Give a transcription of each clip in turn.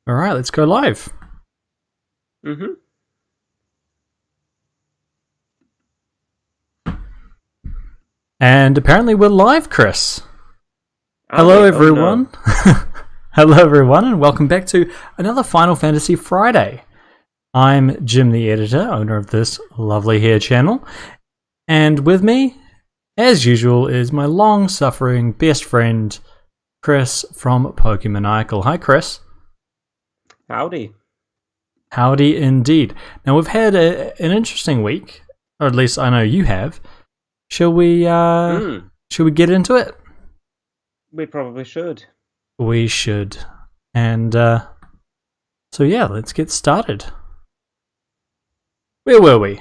Alright, let's go live. Mm-hmm. And apparently we're live, Chris. Are Hello, we? everyone. Oh, no. Hello, everyone, and welcome back to another Final Fantasy Friday. I'm Jim, the editor, owner of this lovely hair channel. And with me, as usual, is my long-suffering best friend, Chris from Pokemaniacal. Hi, Chris. Howdy. Howdy indeed. Now, we've had an interesting week, or at least I know you have. Shall we get into it? We probably should. We should. And so yeah, let's get started. Where were we?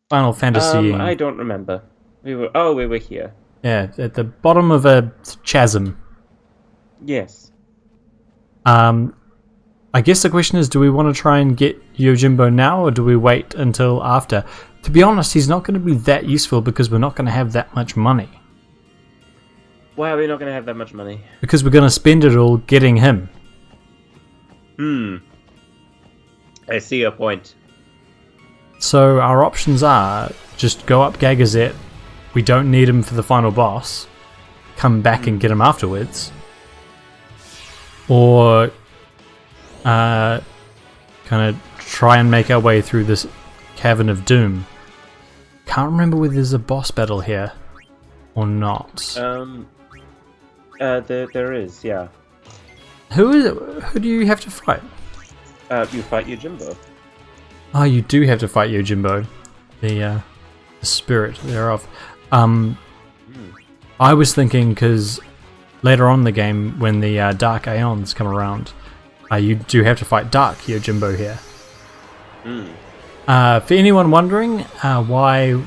Final Fantasy. I don't remember. We were here. Yeah, at the bottom of a chasm. Yes. I guess the question is, do we want to try and get Yojimbo now, or do we wait until after? To be honest, he's not going to be that useful because we're not going to have that much money. Why are we not going to have that much money? Because we're going to spend it all getting him. I see your point. So our options are just go up Gagazet. We don't need him for the final boss. Come back and get him afterwards. Or kind of try and make our way through this Cavern of Doom. Can't remember whether there's a boss battle here or not. There is, yeah. Who do you have to fight? You fight Yojimbo. Oh, you do have to fight Yojimbo, the spirit thereof. I was thinking because later on in the game, when the Dark Aeons come around, you do have to fight Dark Yojimbo here. For anyone wondering why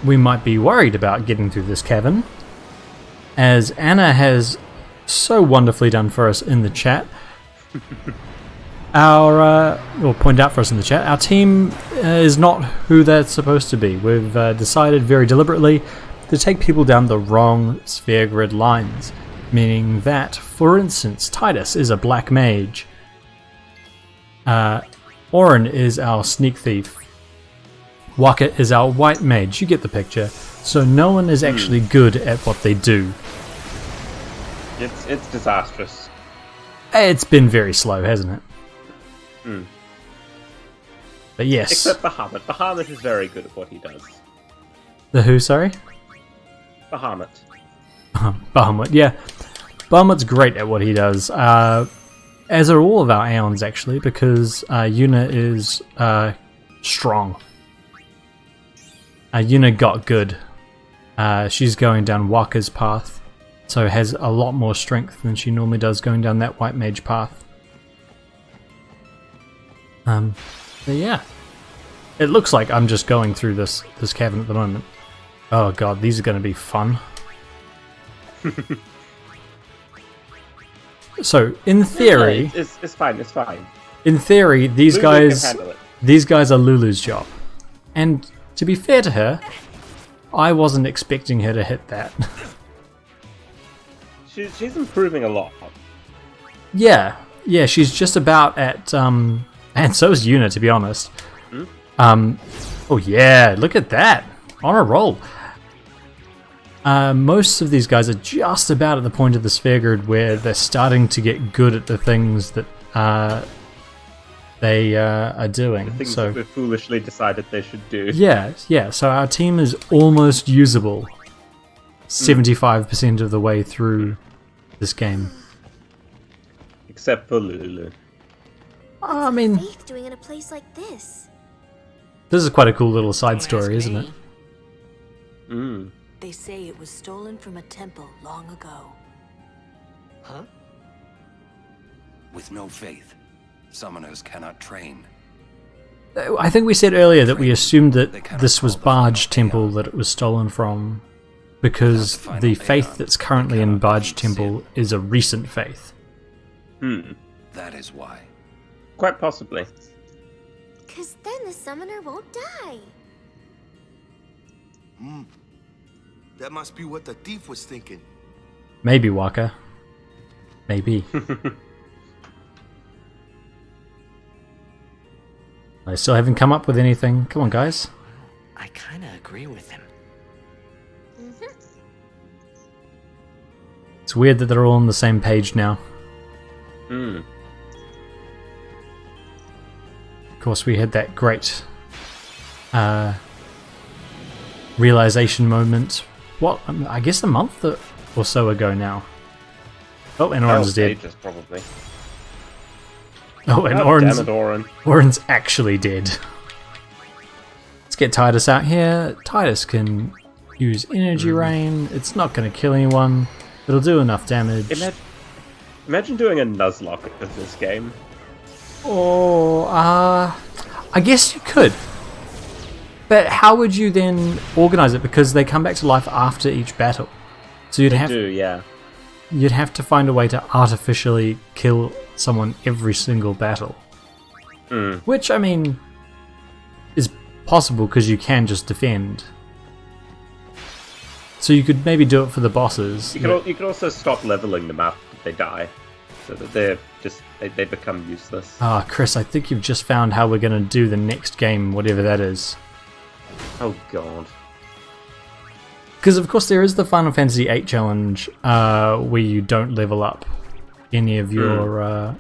we might be worried about getting through this cavern, as Anna has so wonderfully done for us in the chat, or point out for us in the chat, our team is not who they're supposed to be. We've decided very deliberately to take people down the wrong sphere grid lines, meaning that, for instance, Titus is a black mage. Orin is our sneak thief. Waka is our white mage. You get the picture. So no one is actually good at what they do. It's disastrous. It's been very slow, hasn't it? But yes. Except Bahamut. Bahamut is very good at what he does. The who, sorry? Bahamut. Bahamut, yeah. Bahamut's great at what he does. As are all of our Aeons, actually, because Yuna is strong. Yuna got good. She's going down Waka's path, so has a lot more strength than she normally does going down that white mage path. But yeah. It looks like I'm just going through this cavern at the moment. Oh god, these are going to be fun. So, in theory... No, it's fine, it's fine. In theory, these Lulu guys... can handle it. These guys are Lulu's job. And to be fair to her, I wasn't expecting her to hit that. She's improving a lot. Yeah, she's just about at... and so is Yuna, to be honest. Oh yeah, look at that! On a roll! Most of these guys are just about at the point of the sphere grid where they're starting to get good at the things that they are doing. The things so that we foolishly decided they should do. yeah. So our team is almost usable 75% of the way through this game. Except for Lulu. I mean, Faith doing in a place like this? this is quite a cool little side story, isn't it? They say it was stolen from a temple long ago. Huh? With no faith, summoners cannot train. I think we said earlier that we assumed that this was Barge Temple that it was stolen from, because the faith that's currently in Barge Temple is a recent faith. That is why. Quite possibly. Cause then the summoner won't die. That must be what the thief was thinking. Maybe, Waka. Maybe. I still haven't come up with anything. Come on, guys. I kind of agree with him. It's weird that they're all on the same page now. Hmm. Of course, we had that great realization moment. What? I guess a month or so ago now. Oh, and Oren's dead. Ages, probably. Oh, and God Oren's, damn it, Oren. Oren's actually dead. Let's get Titus out here. Titus can use energy rain. It's not going to kill anyone. It'll do enough damage. Imagine doing a Nuzlocke of this game. Or, I guess you could. But how would you then organize it? Because they come back to life after each battle. So you'd you'd have to find a way to artificially kill someone every single battle. Which, I mean, is possible because you can just defend. So you could maybe do it for the bosses. You could also stop leveling them after they die, so that they become useless. Ah, Chris, I think you've just found how we're going to do the next game, whatever that is. Oh god. Because of course there is the Final Fantasy VIII challenge where you don't level up any of your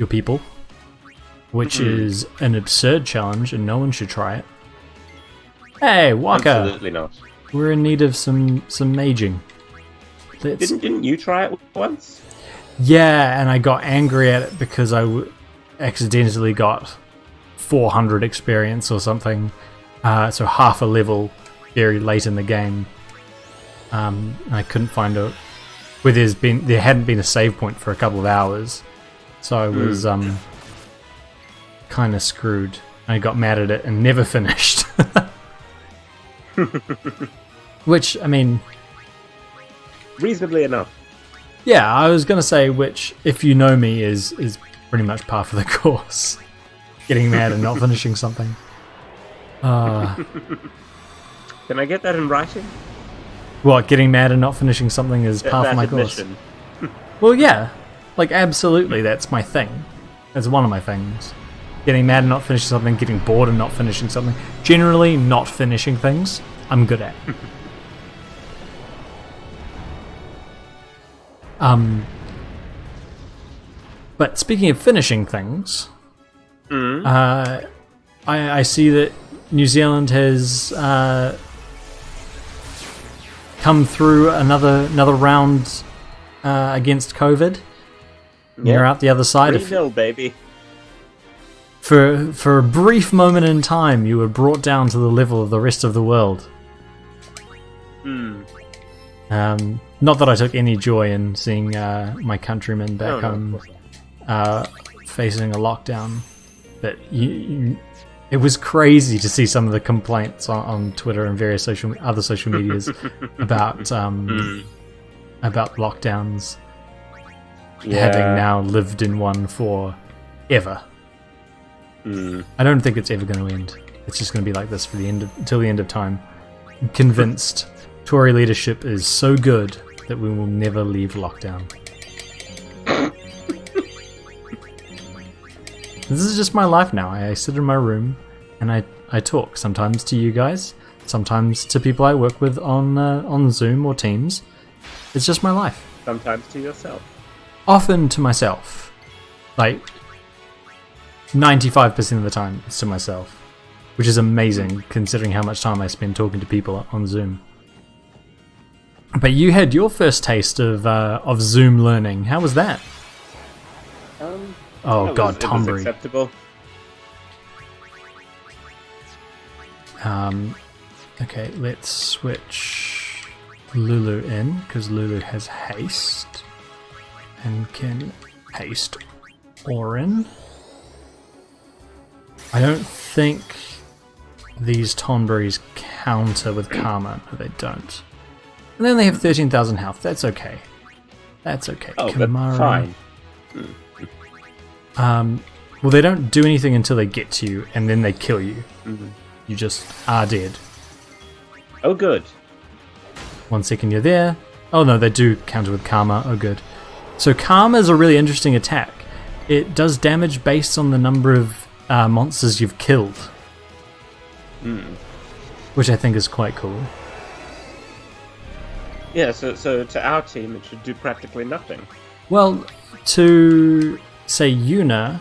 people, which is an absurd challenge and no one should try it. Hey, Waka! Absolutely not. We're in need of some maging. Didn't you try it once? Yeah, and I got angry at it because I accidentally got 400 experience or something, so half a level very late in the game. I couldn't find where there hadn't been a save point for a couple of hours, so I was kind of screwed. I got mad at it and never finished. Which, I mean, reasonably enough. Yeah, I was gonna say, which, if you know me, is pretty much par for the course. Getting mad and not finishing something. Can I get that in writing? What, getting mad and not finishing something is par for my course? Well, yeah. Like, absolutely, that's my thing. That's one of my things. Getting mad and not finishing something, getting bored and not finishing something. Generally, not finishing things, I'm good at. But speaking of finishing things, I see that New Zealand has come through another round against COVID. Yeah. You're out the other side of 3-0, baby. For a brief moment in time, you were brought down to the level of the rest of the world. Not that I took any joy in seeing my countrymen back home facing a lockdown, but it was crazy to see some of the complaints on Twitter and various other social medias about lockdowns. Yeah. Having now lived in one for ever. I don't think it's ever going to end. It's just going to be like this for until the end of time. I'm convinced Tory leadership is so good that we will never leave lockdown. This is just my life now. I sit in my room and I talk, sometimes to you guys, sometimes to people I work with on Zoom or Teams. It's just my life. Sometimes to yourself. Often to myself. Like 95% of the time it's to myself, which is amazing considering how much time I spend talking to people on Zoom. But you had your first taste of Zoom learning. How was that? Oh god, It was Tombury. acceptable. Okay, let's switch Lulu in, because Lulu has haste and can haste Orin. I don't think these Tonberries counter with Karma. No, they don't. And then they have 13,000 health. That's okay. That's okay. Oh, Kamara. but fine. Well, they don't do anything until they get to you, and then they kill you. You just are dead. Oh, good. 1 second you're there. Oh no, they do counter with Karma. Oh good. So Karma is a really interesting attack. It does damage based on the number of monsters you've killed, which I think is quite cool. Yeah, so to our team, it should do practically nothing. Well, to say Yuna,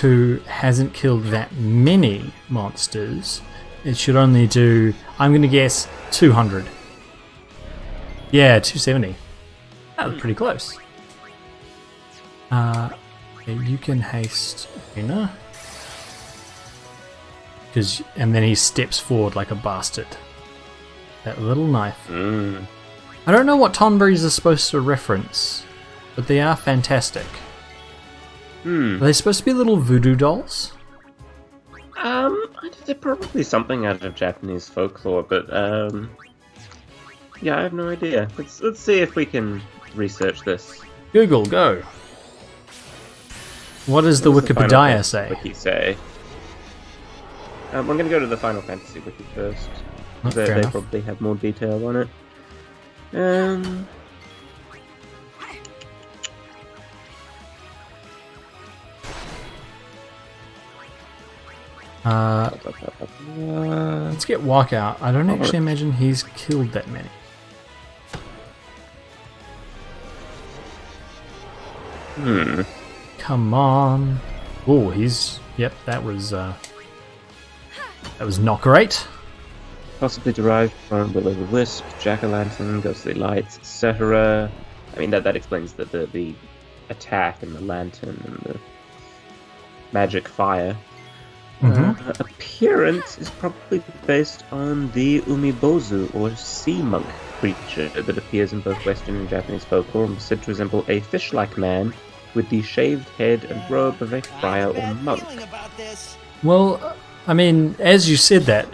who hasn't killed that many monsters, it should only do, I'm going to guess, 200. Yeah, 270. That was pretty close. Yeah, you can haste Yuna. And then he steps forward like a bastard. That little knife. I don't know what Tonberries are supposed to reference, but they are fantastic. Are they supposed to be little voodoo dolls? They're probably something out of Japanese folklore, but yeah, I have no idea. Let's see if we can research this. Google, go. What does the Wikipedia say? Wiki say? I'm going to go to the Final Fantasy wiki first. Fair They enough. probably have more detail on it. Let's get Walkout. I don't actually imagine he's killed that many. Come on. Oh, he's... Yep, that was not great. Possibly derived from Will-O-the-Wisp, Jack-O-Lantern, Ghostly Lights, etc. I mean, that explains the attack and the lantern and the magic fire. Appearance is probably based on the Umibozu, or sea monk creature that appears in both Western and Japanese folklore and is said to resemble a fish-like man with the shaved head and robe of a friar or monk. Well, I mean, as you said that,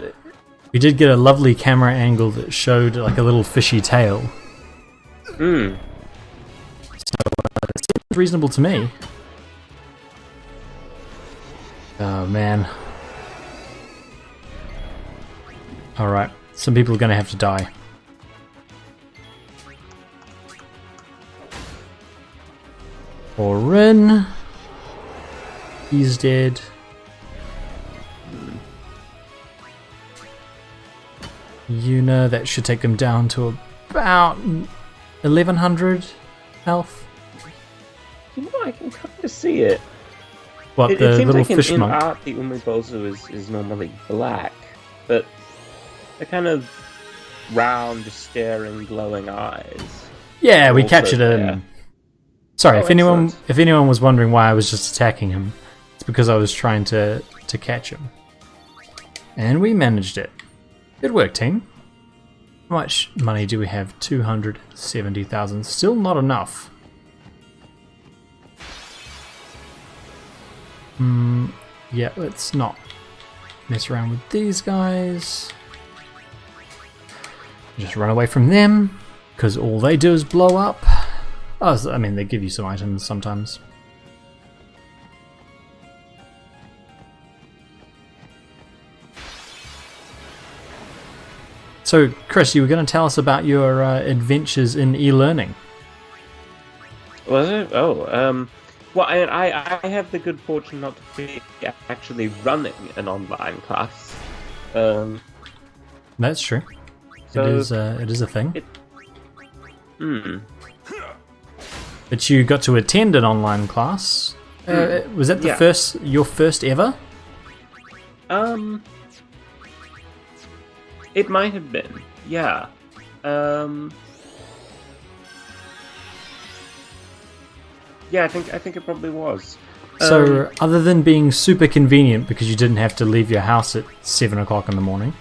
we did get a lovely camera angle that showed like a little fishy tail. So, it seems reasonable to me. Oh, man. Alright, some people are going to have to die. Orin. He's dead. Yuna, that should take him down to about 1100 health. You know, I can kind of see it. What, It the seems little like fish in monk? art the Umibozu is normally black, but they're kind of round, staring, glowing eyes. Yeah, we also captured him. there. Sorry, Oh, if anyone excellent. was wondering why I was just attacking him, it's because I was trying to catch him. And we managed it. Good work, team. How much money do we have? 270,000. Still not enough. Yeah, let's not mess around with these guys. Just run away from them, because all they do is blow up. Oh, I mean, they give you some items sometimes. So, Chris, you were going to tell us about your adventures in e-learning. Was it? Oh, well, I have the good fortune not to be actually running an online class. That's true. So it is a thing. Hmm. But you got to attend an online class. Was that your first ever? It might have been. Yeah. Yeah, I think it probably was. So, other than being super convenient because you didn't have to leave your house at 7 o'clock in the morning,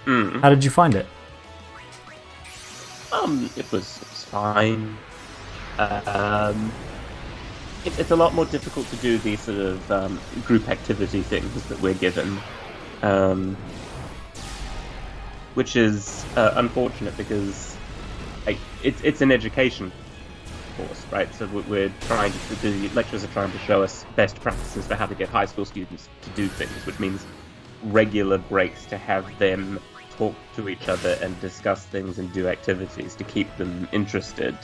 how did you find it? It was fine. It's a lot more difficult to do these sort of group activity things that we're given, which is unfortunate because it's an education course, right? So we're trying to, the lecturers are trying to show us best practices for how to get high school students to do things, which means regular breaks to have them talk to each other and discuss things and do activities to keep them interested.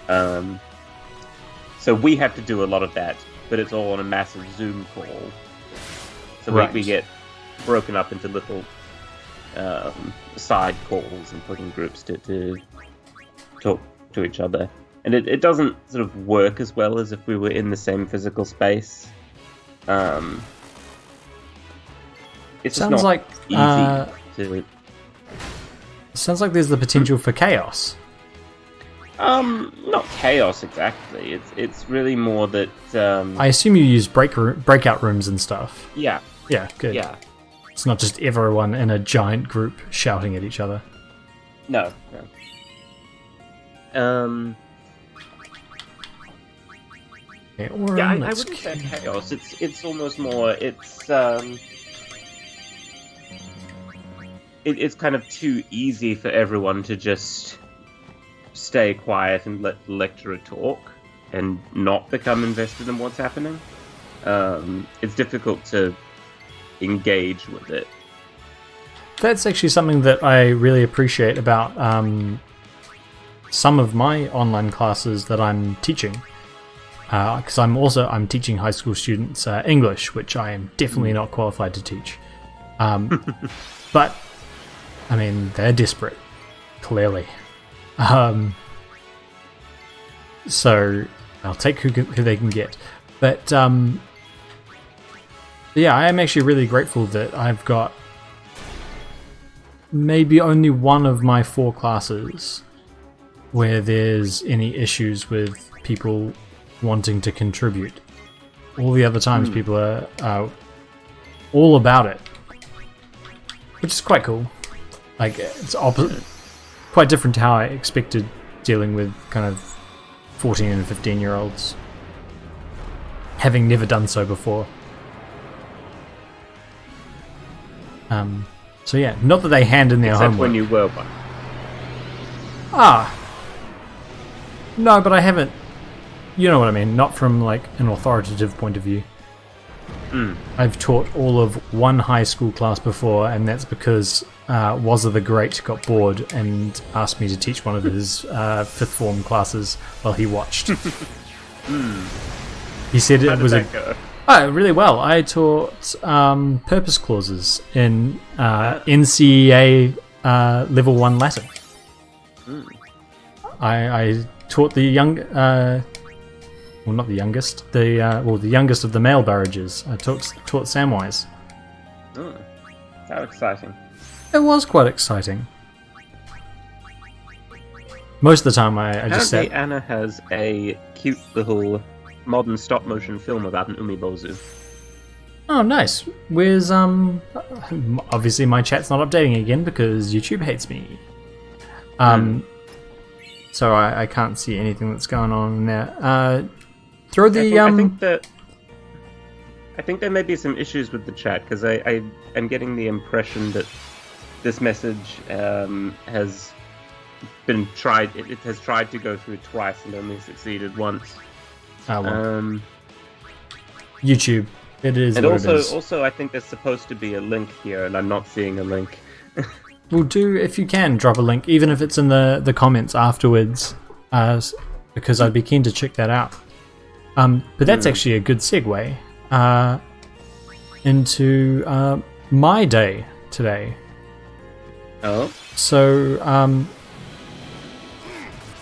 So we have to do a lot of that but it's all on a massive Zoom call. So Right. we get broken up into little side calls and put in groups to talk to each other. And it doesn't sort of work as well as if we were in the same physical space. It's just Sounds not like easy to... sounds like there's the potential for chaos. Not chaos exactly. It's really more that I assume you use breakout rooms and stuff. yeah. Yeah, good. Yeah. It's not just everyone in a giant group shouting at each other. No. Okay, or Yeah, I let's wouldn't say chaos. It's almost more. It's kind of too easy for everyone to just stay quiet and let the lecturer talk and not become invested in what's happening. It's difficult to engage with it. That's actually something that I really appreciate about some of my online classes that I'm teaching. Because I'm teaching high school students English, which I am definitely not qualified to teach. But I mean, they're desperate, clearly. So I'll take who they can get. But yeah, I am actually really grateful that I've got maybe only one of my 4 classes where there's any issues with people wanting to contribute. All the other times people are all about it, which is quite cool. Like, it's quite different to how I expected dealing with kind of 14 and 15-year-olds, having never done so before. So yeah, not that they hand in their Except homework. when you were one. No, but I haven't. You know what I mean? Not from like an authoritative point of view. I've taught all of one high school class before, and that's because Wazza the Great got bored and asked me to teach one of his 5th form classes while he watched. He said How it did was that go? really well. I taught purpose clauses in NCEA level 1 Latin. I taught the young, well, not the youngest, the youngest of the male barrages. I taught Samwise. How exciting. It was quite exciting. Most of the time, I just Apparently sat. Anna has a cute little modern stop-motion film about an umibozu. Oh, nice. Where's obviously my chat's not updating again because YouTube hates me. So I can't see anything that's going on in there. Throw the I think there may be some issues with the chat because I am getting the impression that this message has been tried. It has tried to go through twice and only succeeded once. YouTube. It is. And what it is. also, I think there's supposed to be a link here, and I'm not seeing a link. Well, do if you can drop a link, even if it's in the comments afterwards, because I'd be keen to check that out. But that's actually a good segue into my day today. Oh. So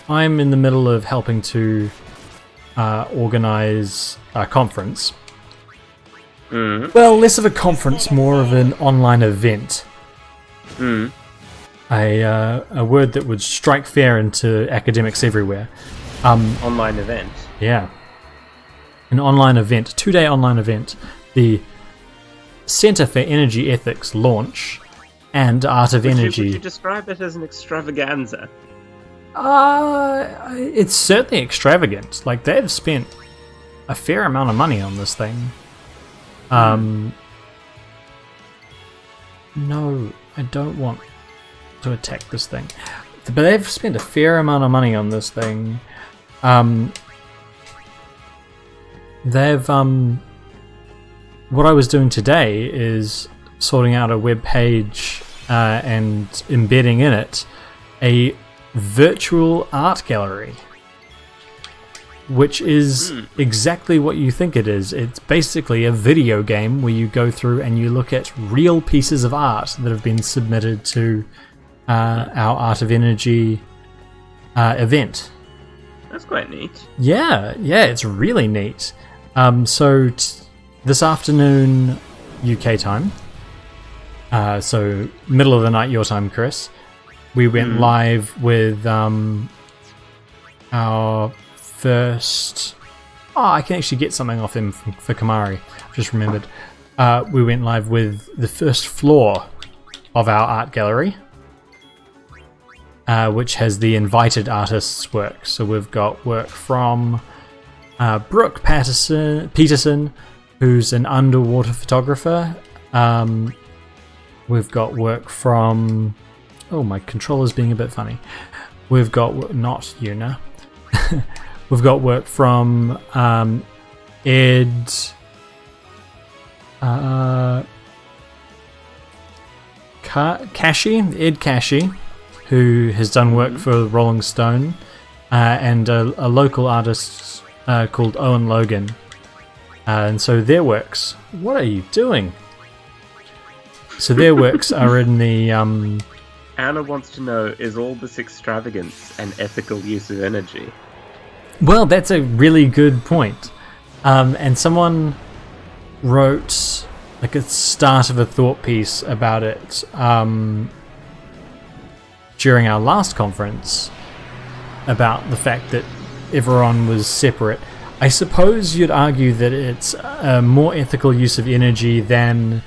I'm in the middle of helping to organize a conference. Well, less of a conference, more of an online event. A word that would strike fear into academics everywhere. Online event. Yeah. An online event, 2-day online event. The Center for Energy Ethics launch and Art of Energy. Would you describe it as an extravaganza? It's certainly extravagant. Like, they've spent a fair amount of money on this thing. No, I don't want to attack this thing. But they've spent a fair amount of money on this thing. They've what I was doing today is sorting out a web page and embedding in it a virtual art gallery. which is exactly what you think it is. It's basically a video game where you go through and you look at real pieces of art that have been submitted to our Art of Energy event. That's quite neat. Yeah, it's really neat. So this afternoon, UK time, so middle of the night your time, Chris, we went live with our first... Oh, I can actually get something off him for Kamari. I just remembered. We went live with the first floor of our art gallery, which has the invited artists' work. So we've got work from Brooke Peterson, who's an underwater photographer. We've got work from... Oh, my controller's being a bit funny. We've got... Not Yuna. We've got work from Ed Kashi, who has done work for Rolling Stone, and a local artist called Owen Logan. And so their works... What are you doing? So their works are in the... Anna wants to know, is all this extravagance an ethical use of energy? Well, that's a really good point. And someone wrote like a start of a thought piece about it during our last conference about the fact that everyone was separate. I suppose you'd argue that it's a more ethical use of energy than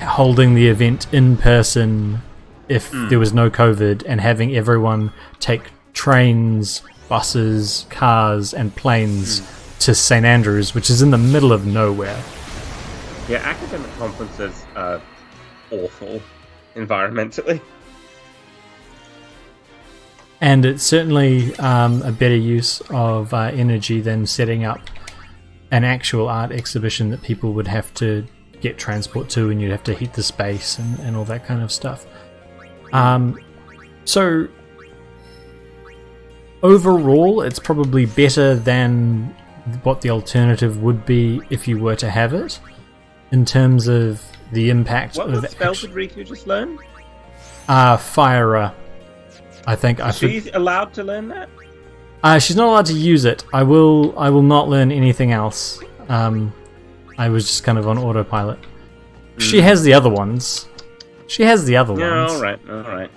holding the event in person if there was no COVID and having everyone take trains, buses, cars and planes to St. Andrews, which is in the middle of nowhere. Yeah, academic conferences are awful environmentally. And it's certainly a better use of energy than setting up an actual art exhibition that people would have to get transport to, and you'd have to heat the space and all that kind of stuff. So overall, it's probably better than what the alternative would be if you were to have it, in terms of the impact of... What spell did Riku just learn? Fire. I think. She's allowed to learn that? She's not allowed to use it. I will not learn anything else. I was just kind of on autopilot. She has the other ones. Yeah, ones. alright.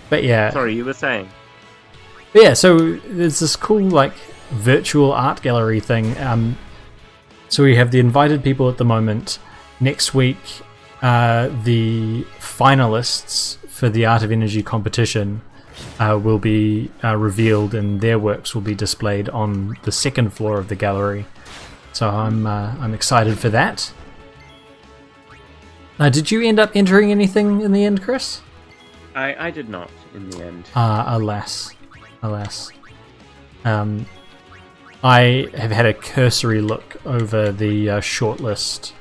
But yeah. Sorry, you were saying? But yeah, so there's this cool like virtual art gallery thing. So we have the invited people at the moment. Next week, the finalists for the Art of Energy competition will be revealed, and their works will be displayed on the second floor of the gallery. So I'm excited for that. Did you end up entering anything in the end, Chris? I did not in the end. Alas. I have had a cursory look over the shortlist.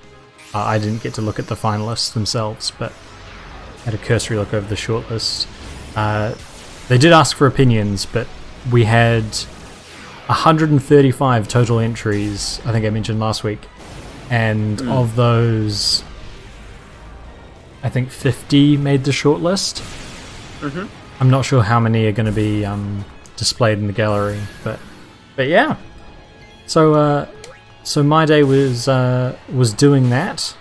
I didn't get to look at the finalists themselves, but had a cursory look over the shortlist. They did ask for opinions, but we had 135 total entries, I think I mentioned last week, and of those, I think 50 made the shortlist. I'm not sure how many are going to be displayed in the gallery, but yeah. So my day was doing that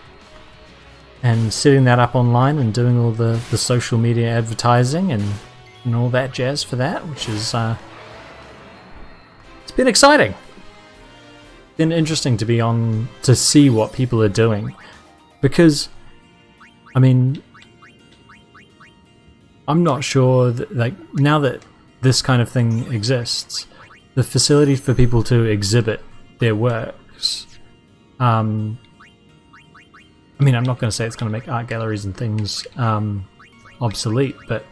and setting that up online and doing all the social media advertising and all that jazz for that, which is it's been exciting. Been interesting to be on to see what people are doing, because I mean, I'm not sure that, like, now that this kind of thing exists, the facility for people to exhibit their works, I mean, I'm not going to say it's going to make art galleries and things obsolete, but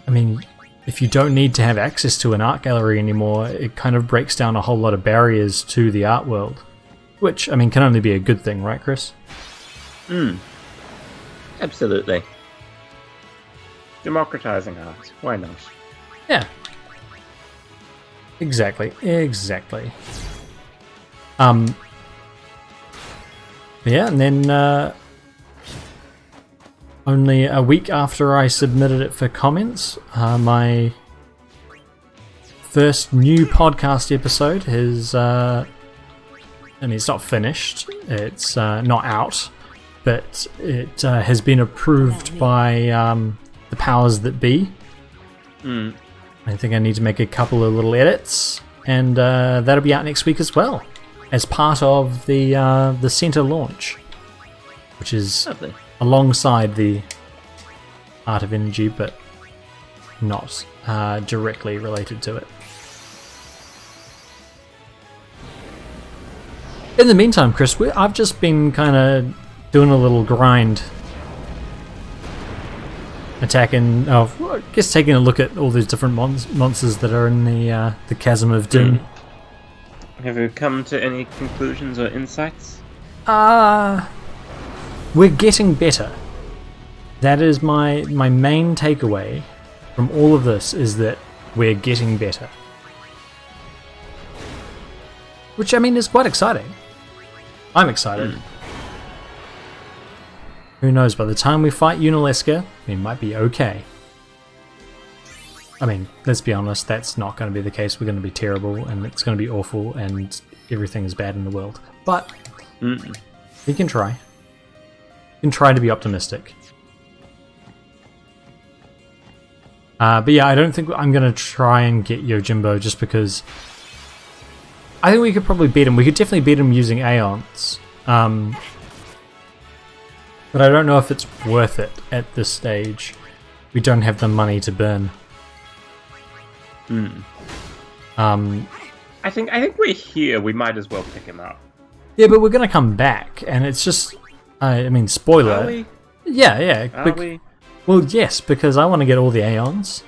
I mean, if you don't need to have access to an art gallery anymore, it kind of breaks down a whole lot of barriers to the art world, which, I mean, can only be a good thing, right, Chris? Absolutely. Democratizing art. Why not? Yeah. Exactly. Yeah, and then only a week after I submitted it for comments, my first new podcast episode is, I mean, it's not finished, it's not out, but it has been approved by the powers that be. I think I need to make a couple of little edits, and that'll be out next week as well, as part of the center launch, which is Lovely. alongside the Art of Energy, but not directly related to it. In the meantime, Chris, I've just been kind of doing a little grind, attacking. Oh, I guess taking a look at all these different monsters that are in the chasm of doom. Have you come to any conclusions or insights? We're getting better. That is my main takeaway from all of this, is that we're getting better. Which, I mean, is quite exciting. I'm excited. Who knows, by the time we fight Unalesca, we might be okay. I mean, let's be honest, that's not going to be the case. We're going to be terrible, and it's going to be awful, and everything is bad in the world. But we can try. We can try to be optimistic. But yeah, I don't think I'm going to try and get Yojimbo, just because I think we could probably beat him. We could definitely beat him using Aeons. But I don't know if it's worth it at this stage. We don't have the money to burn. I think we're here. We might as well pick him up. Yeah, but we're going to come back, and it's just... I mean, spoiler. Are we? Yeah. Are we? Well, yes, because I want to get all the Aeons.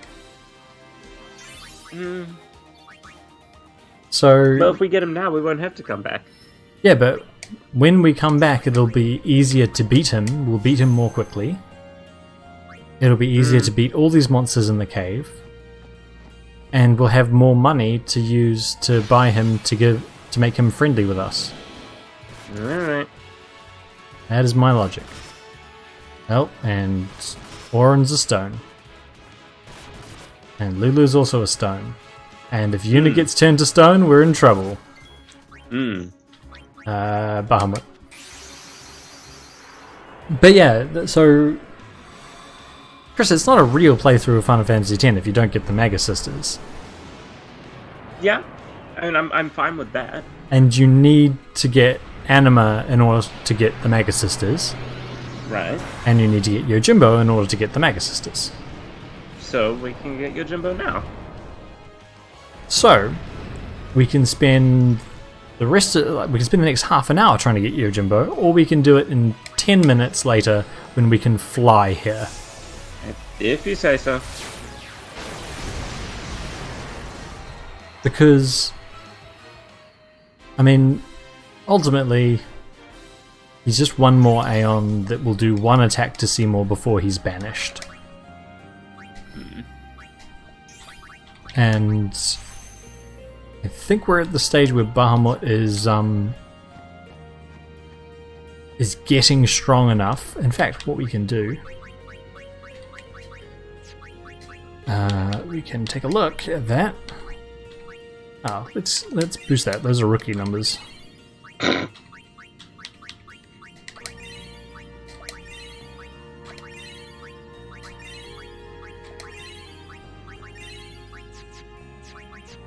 So... Well, if we get him now, we won't have to come back. Yeah, but when we come back, it'll be easier to beat him. We'll beat him more quickly. It'll be easier to beat all these monsters in the cave. And we'll have more money to use to buy him to make him friendly with us. Alright. That is my logic. Oh, and Oren's a stone. And Lulu's also a stone. And if Yuna gets turned to stone, we're in trouble. Bahamut. But yeah, so... Chris, it's not a real playthrough of Final Fantasy X if you don't get the Mega Sisters. Yeah, I mean, I'm fine with that. And you need to get Anima in order to get the Mega Sisters. Right. And you need to get Yojimbo in order to get the Mega Sisters. So we can get Yojimbo now. So, we can spend the next half an hour trying to get Yojimbo, or we can do it in 10 minutes later when we can fly here. If you say so. Because, I mean, ultimately, he's just one more Aeon that will do one attack to Seymour before he's banished. And I think we're at the stage where Bahamut is getting strong enough. In fact, what we can do, we can take a look at that. Oh, let's boost that. Those are rookie numbers. There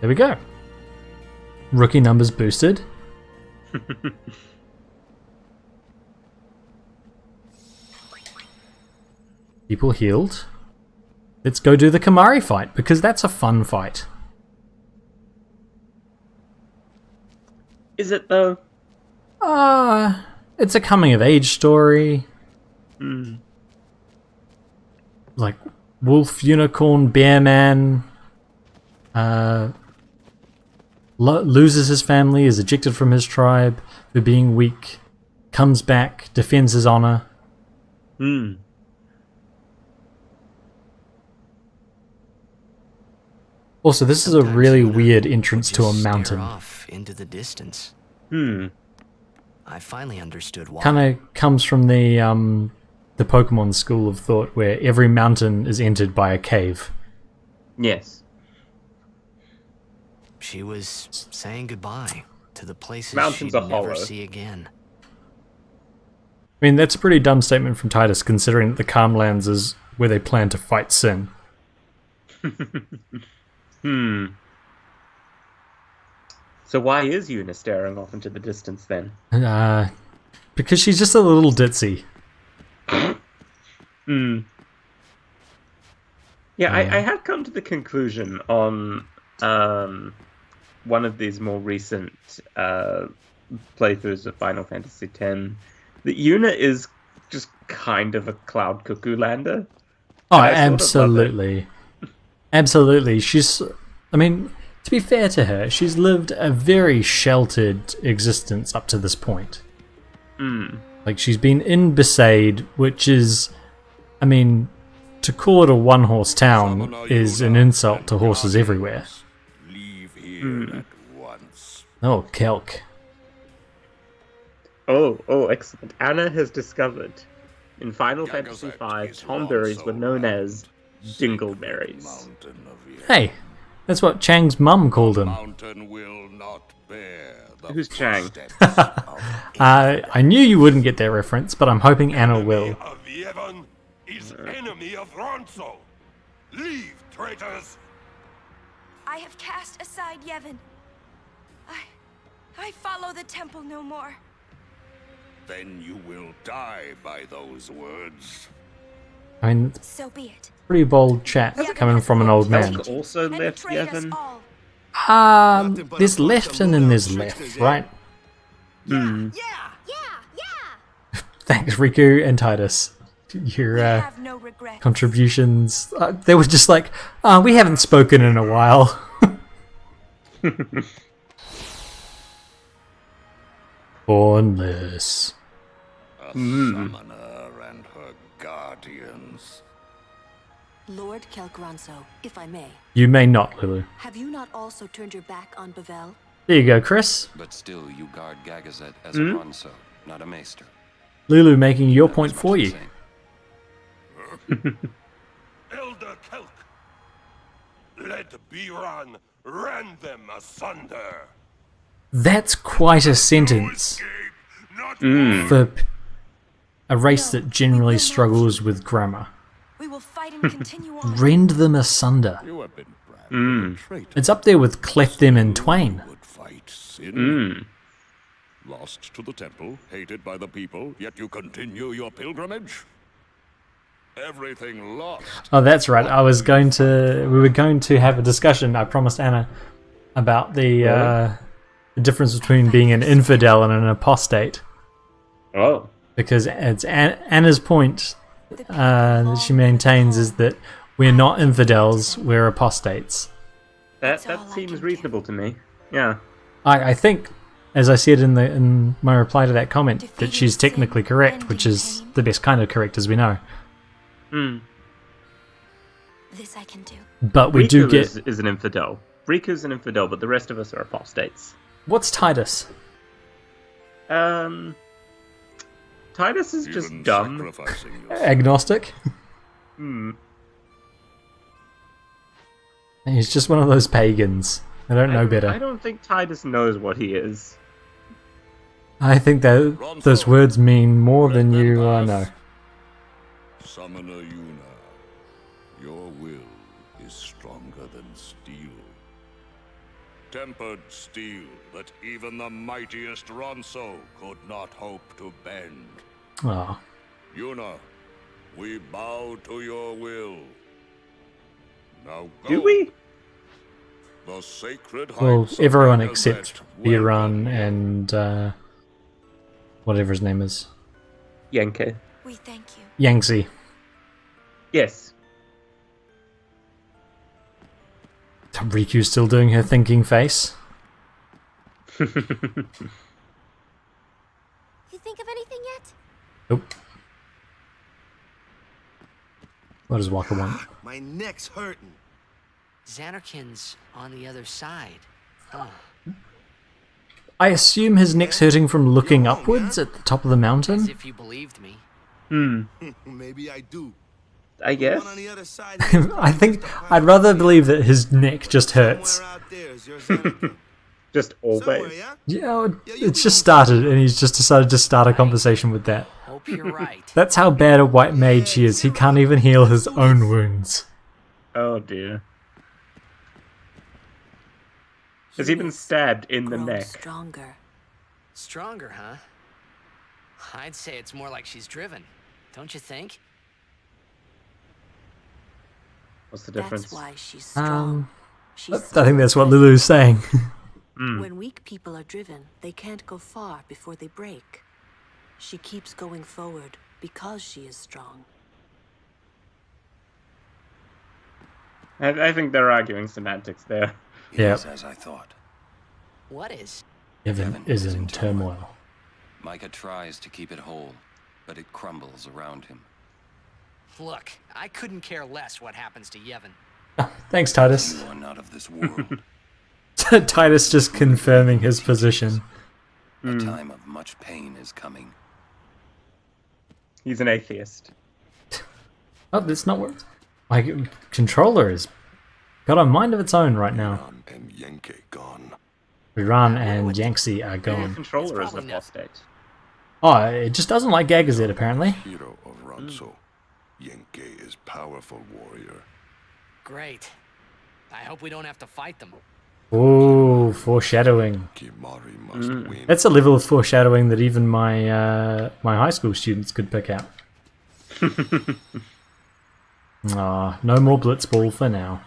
we go. Rookie numbers boosted. People healed. Let's go do the Kamari fight, because that's a fun fight. Is it though? It's a coming of age story. Like wolf, unicorn, bear man. Loses his family, is ejected from his tribe for being weak, comes back, defends his honor. Also, this is a Sometimes really Yuna weird would entrance to a just stare mountain. off into the distance. I finally understood why. Kind of comes from the Pokemon school of thought, where every mountain is entered by a cave. Yes. She was saying goodbye to the places Mountains she'd are never hollow. see again. I mean, that's a pretty dumb statement from Titus, considering that the Calmlands is where they plan to fight Sin. So why is Yuna staring off into the distance then? Because she's just a little ditzy. Yeah, I had come to the conclusion on one of these more recent playthroughs of Final Fantasy X that Yuna is just kind of a Cloud Cuckoo Lander. Oh, I sort of love it. absolutely. Absolutely. She's, I mean, to be fair to her, she's lived a very sheltered existence up to this point. Like, she's been in Besaid, which is, I mean, to call it a one-horse town is an insult to horses everywhere. Leave here at once. Oh, Kelk. Oh, excellent. Anna has discovered in Final Fantasy Gagazet V, is tomberries were known Ronso as dingleberries. Mountain of Yen. Hey, that's what Chang's mum called him. Mountain will not bear the Who's Chang? footsteps of I knew you wouldn't get that reference, but I'm hoping Anna will. Of Yevon is enemy of Ronso. Leave, traitors! I have cast aside Yevon. I follow the temple no more. Then you will die by those words. I mean, So be it. pretty bold chat coming from an old man. Elk also And left betrayed us Yevon. all. There's left and then there's left, right? Yeah. Thanks, Riku and Titus. Your We have no regrets. contributions. They were just like, we haven't spoken in a while. Bornless. A summoner and her guardians. Lord Kelgranso, if I may, You may not, Lulu. have you not also turned your back on Bavel? There you go, Chris. But still, you guard Gagazet as a Ronso, not a maester. Lulu making your point That's for what you. I'm saying. Elder Kelk, let Biran rend them asunder. That's quite a sentence Escape, not one. for a race that generally struggles with grammar. We will fight and continue on. Rend them asunder. You have been branded a traitor. It's up there with cleft them in twain. Would fight sin. Lost to the temple, hated by the people, yet you continue your pilgrimage? Everything lost. Oh, that's right. We were going to have a discussion, I promised Anna, about the difference between being an infidel and an apostate. Oh. Because it's Anna's point that she maintains is that we're not infidels, we're apostates. That all I seems can reasonable to me. Yeah. I think, as I said in my reply to that comment, that she's technically correct, which is the best kind of correct as we know. This I can do. But we do Riku get... is an infidel. Riku's an infidel, but the rest of us are apostates. What's Titus? Titus is just Even dumb. sacrificing yourself. Agnostic? He's just one of those pagans. I don't know better. I don't think Titus knows what he is. I think that those words mean more than you know. Summoner Yuna, your will is stronger than steel. Tempered steel that even the mightiest Ronso could not hope to bend. Oh. Yuna, we bow to your will. Now go. Do we? The sacred Well, heights of everyone Gagazet except welcome Biran and whatever his name is. Yenke. We thank you. Yangtze. Yes. Riku's still doing her thinking face. You think of anything yet? Nope. What does Waka want? My neck's hurting. Xanarkin's on the other side. Huh. I assume his neck's hurting from looking upwards at the top of the As mountain. if you believed me. Maybe I do. I guess. One on the other side. I think I'd rather believe that his neck just hurts. Somewhere out there is your Xanarkin. Just Somewhere, always. yeah? Yeah, it's just started, and he's just decided to start a conversation with that. Hope you're right. That's how bad a white mage he is. He can't even heal his own wounds. Oh dear. Has he been stabbed in the Grown neck? stronger. Stronger, huh? I'd say it's more like she's driven. Don't you think? What's the difference? That's why she's strong. She's I think that's what Lulu's saying. When weak people are driven, they can't go far before they break. She keeps going forward because she is strong. I think they're arguing semantics there. It Yeah. is as I thought. What is? Evan is in turmoil. Micah tries to keep it whole, but it crumbles around him. Look, I couldn't care less what happens to Yevon. Thanks, Titus. You are not of this world. Titus just confirming his position. A time of much pain is coming. He's an atheist. Oh, that's not what... My controller is got a mind of its own right now. Iran and Yankee gone. Iran and Yangtze are The gone. controller is an probably not. apostate. Oh, it just doesn't like Gagazet, apparently. Hero of Ronso. Yankee is powerful warrior. Great. I hope we don't have to fight them. Ooh, foreshadowing. Kimari must win. That's a level of foreshadowing that even my my high school students could pick out. Aw, no more Blitzball for now.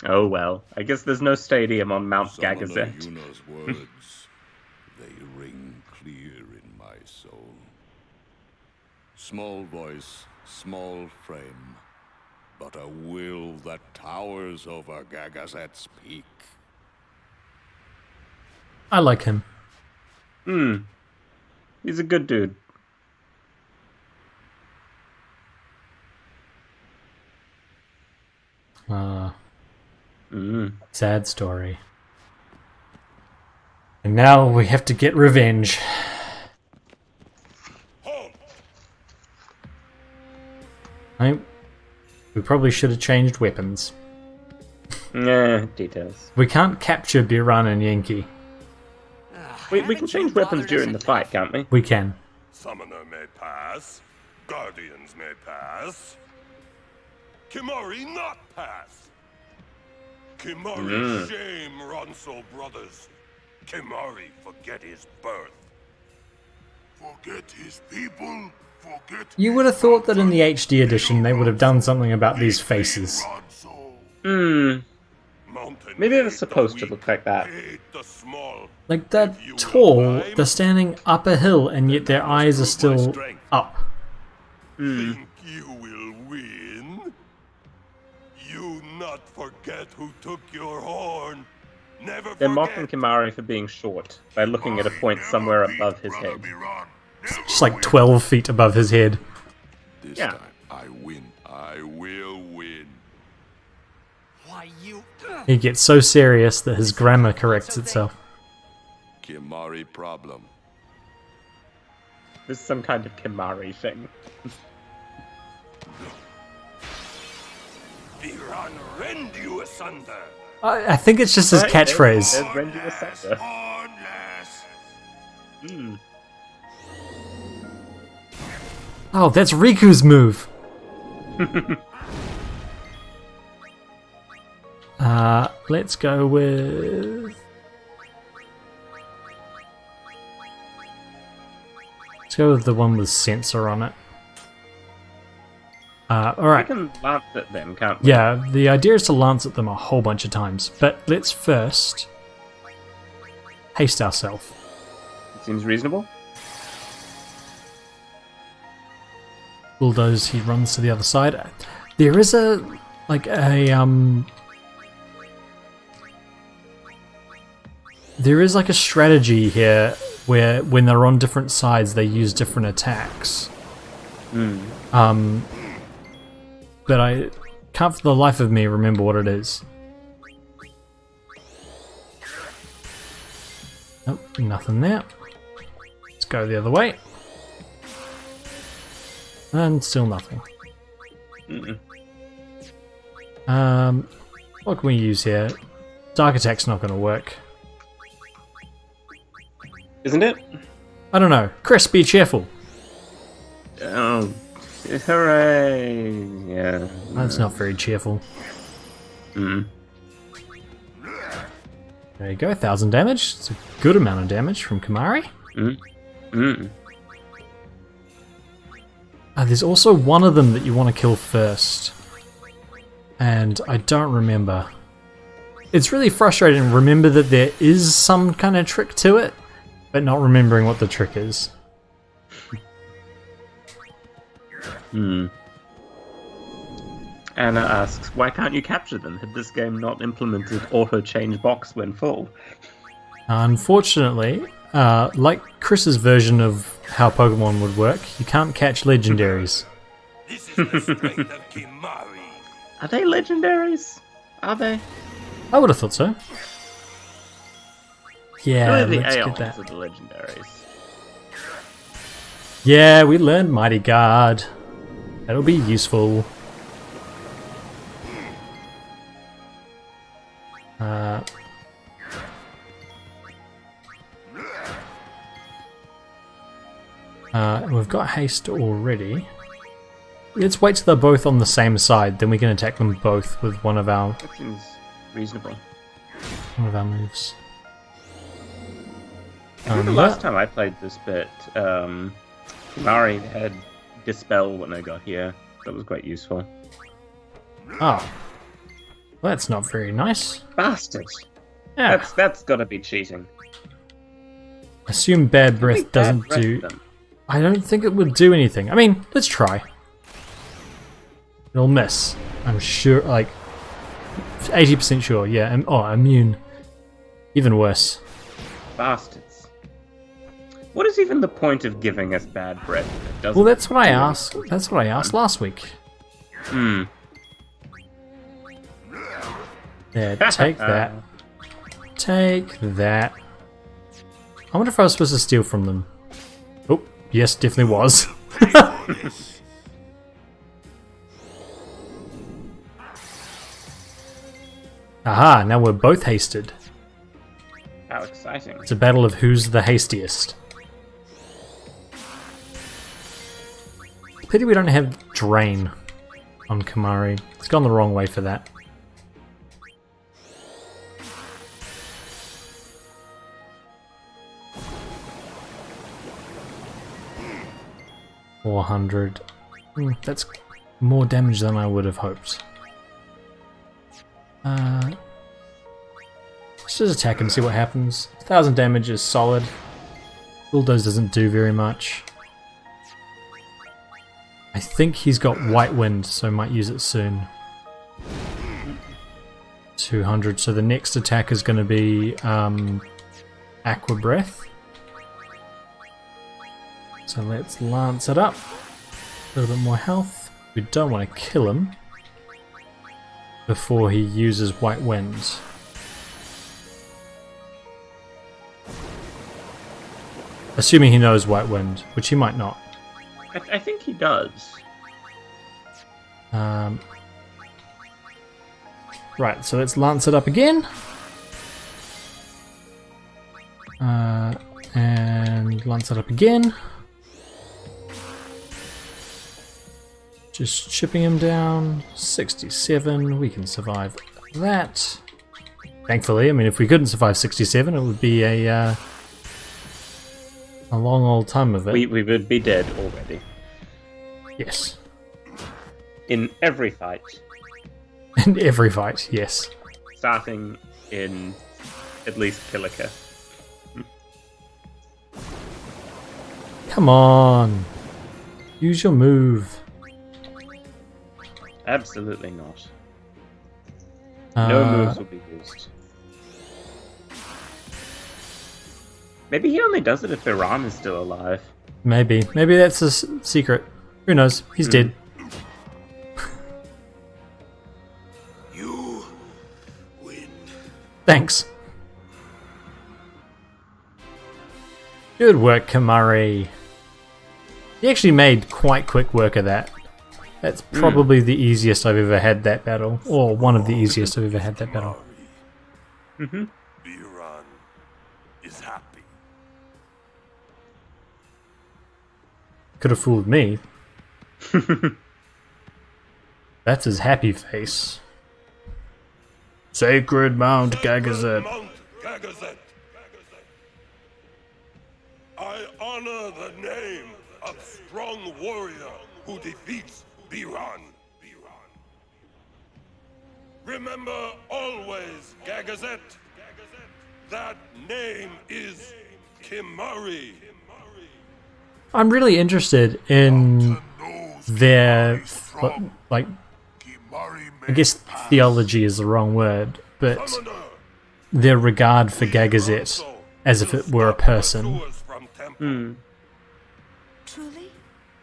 Oh well. I guess there's no stadium on Mount Summoner Gagazet. Yuna's words, they ring clear in my soul. Small voice, small frame, but a will that towers over Gagazet's peak. I like him. He's a good dude. Sad story. And now we have to get revenge. We probably should have changed weapons. Nah, details. We can't capture Biran and Yankee. We can change weapons during the fight, can't we? We can. Summoner may pass. Guardians may pass. Kimari not pass. Kimari shame Ronso brothers. Kimari forget his birth. Forget his people. Forget You would have thought that in the HD edition they would have done something about these faces. Maybe they're supposed to look like that. Like, they're tall, they're standing up a hill, and yet their eyes are still up. Think you will win? You not forget who took your horn. Never They're forget. mocking Kimari for being short by looking at a point somewhere above his head. Just like 12 feet above his head. This Yeah. time I win. I will win. Why, you... He gets so serious that his grammar corrects itself. Kimari problem. This is some kind of Kimari thing. Viran rend you asunder. I think it's just his Right, catchphrase. There's Renji Asaka. Hornless. Oh, that's Riku's move! Let's go with... Let's go with the one with sensor on it. We Alright. can laugh at them, can't we? Yeah, the idea is to lance at them a whole bunch of times, but let's first haste ourselves. It seems reasonable. Bulldoze, he runs to the other side. There is a there is like a strategy here where when they're on different sides they use different attacks. But I can't for the life of me remember what it is. Nope, nothing there. Let's go the other way. And still nothing. What can we use here? Dark attack's not going to work. Isn't it? I don't know. Chris, be cheerful. Oh, hooray! Yeah. That's not very cheerful. There you go, 1,000 damage. It's a good amount of damage from Kimahri. There's also one of them that you want to kill first. And I don't remember. It's really frustrating. Remember that there is some kind of trick to it, but not remembering what the trick is. Anna asks, why can't you capture them? Had this game not implemented auto-change box when full? Unfortunately, like Chris's version of how Pokemon would work, you can't catch legendaries. This is the strength of Kimahri. Are they legendaries? Are they? I would have thought so. Yeah, Really, the let's get Aeons that. are the legendaries. Yeah, we learned Mighty Guard. That'll be useful. We've got haste already. Let's wait till they're both on the same side, then we can attack them both with one of our That seems reasonable. moves. I think the last time I played this bit, Kimahri had Dispel when I got here. That was quite useful. Oh. Well, that's not very nice. Bastard! Yeah. That's gotta be cheating. Assume Bad Breath Bad doesn't breath do... them. I don't think it would do anything. I mean, let's try. It'll miss. I'm sure, like... 80% sure, yeah. Immune. Even worse. Bastards. What is even the point of giving us bad breath? If it doesn't Well, that's what I do asked. anything? That's what I asked last week. Yeah, take that. Take that. I wonder if I was supposed to steal from them. Oh, yes, definitely was. Aha, now we're both hasted. How exciting. It's a battle of who's the hastiest. Pity we don't have Drain on Kimahri. It's gone the wrong way for that. $400. That's more damage than I would have hoped. Let's just attack him, see what happens. 1,000 damage is solid. Bulldoze doesn't do very much. I think he's got White Wind, so might use it soon. 200, so the next attack is going to be Aqua Breath. So let's lance it up. A little bit more health. We don't want to kill him before he uses White Wind. Assuming he knows White Wind, which he might not. I think he does. Right, so let's lance it up again. And lance it up again. Just chipping him down. 67, we can survive that. Thankfully, I mean, if we couldn't survive 67, it would be a long old time of it. We would be dead already. Yes. In every fight. In every fight, yes. Starting in at least Kilika. Come on. Use your move. Absolutely not. No moves will be used. Maybe he only does it if Iran is still alive. Maybe. Maybe that's a secret. Who knows? He's dead. Thanks. Good work, Kamari. He actually made quite quick work of that. That's probably the easiest I've ever had that battle, or one of the easiest I've ever had that battle. Biran is happy. Could have fooled me. That's his happy face. Sacred Mount Gagazet. Mount Gagazet. I honor the name of strong warrior who defeats Biran. Remember always, Gagazet, that name is Kimari. I'm really interested in their, like, I guess theology is the wrong word, but their regard for Gagazet as if it were a person. Truly?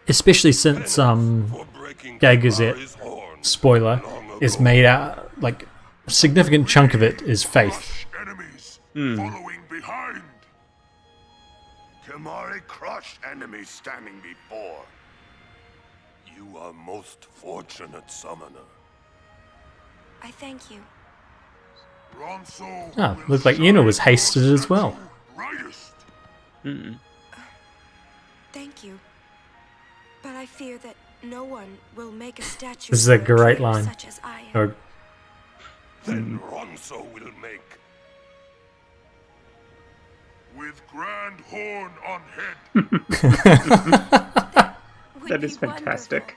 Especially since Gagazet, spoiler, is made out, like, a significant chunk of it is faith. Enemies following behind. Kimari crush enemies standing before. You are most fortunate, summoner. I thank you. Ah, looked like Yuna was hasted as well. Thank you. But I fear that no one will make a statue This is a for great traitor line. such as I am. Or, Then Ronso will make. With grand horn on head. Would That be is fantastic.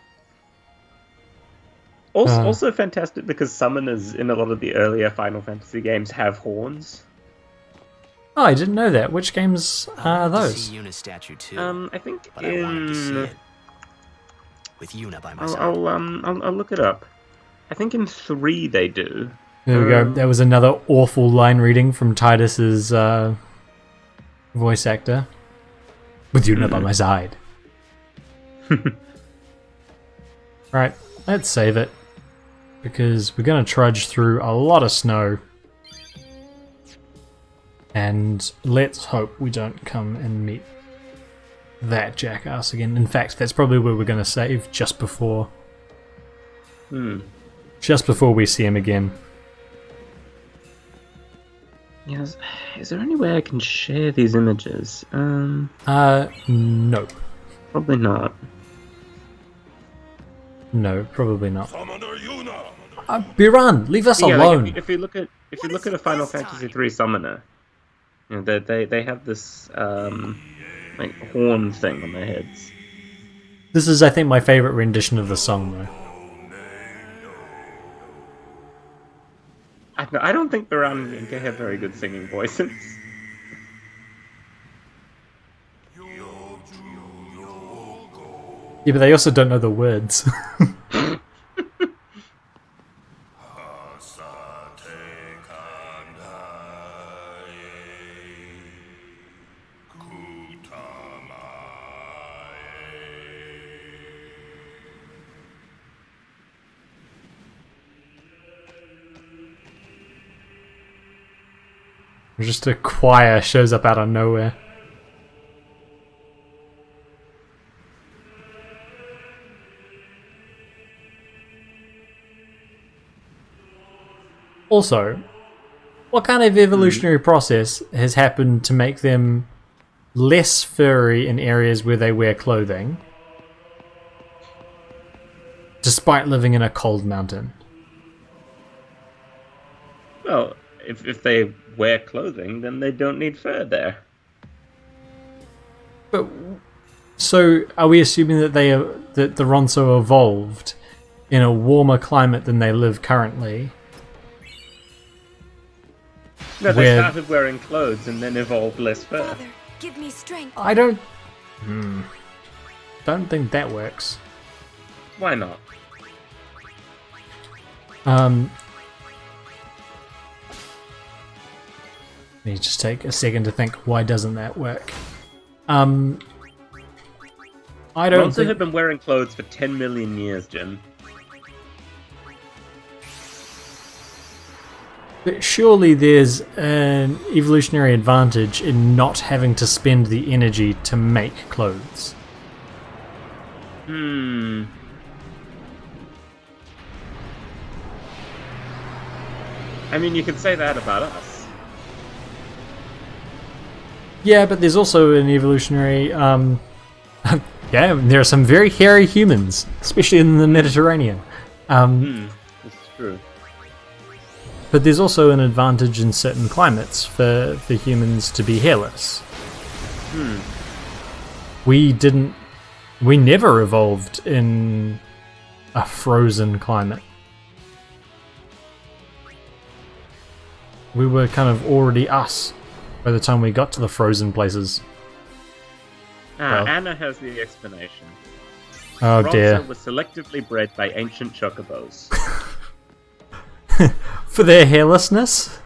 wonderful. Also fantastic because summoners in a lot of the earlier Final Fantasy games have horns. oh, I didn't know that. Which games are I wanted to those? see Yuna's statue too, I think but I wanted to see in... it with Yuna by my side. I'll look it up. I think in 3 they do. There we go. That was another awful line reading from Titus's voice actor. With Yuna by my side. Right, let's save it. Because we're going to trudge through a lot of snow. And let's hope we don't come and meet that jackass again. In fact, that's probably where we're going to save just before. Just before we see him again. Yes. Is there any way I can share these images? Nope. Probably not. No, probably not. Summoner Yuna. Biran, leave us Yeah, alone. like, if you look at a Final Fantasy 3 summoner, you know, they have this like horn thing on their heads. This is, I think, my favorite rendition of the song, though. I don't think Baran can have very good singing voices. Yeah, but they also don't know the words. Just a choir shows up out of nowhere. Also, what kind of evolutionary process has happened to make them less furry in areas where they wear clothing, despite living in a cold mountain? Well, if they wear clothing, then they don't need fur there. But so, are we assuming that that the Ronso evolved in a warmer climate than they live currently? No, they Where- started wearing clothes and then evolved less fur. Father, give me strength. I don't think that works. Why not? Let me just take a second to think, why doesn't that work? I don't Ronso think... have been wearing clothes for 10 million years, Jim. But surely there's an evolutionary advantage in not having to spend the energy to make clothes. I mean, you could say that about us. Yeah, but there's also an evolutionary... yeah, there are some very hairy humans, especially in the Mediterranean. It's true. But there's also an advantage in certain climates for humans to be hairless. We never evolved in a frozen climate. We were kind of already us by the time we got to the frozen places. Well. Anna has the explanation. Oh dear. Bronzer was selectively bred by ancient chocobos. For their hairlessness?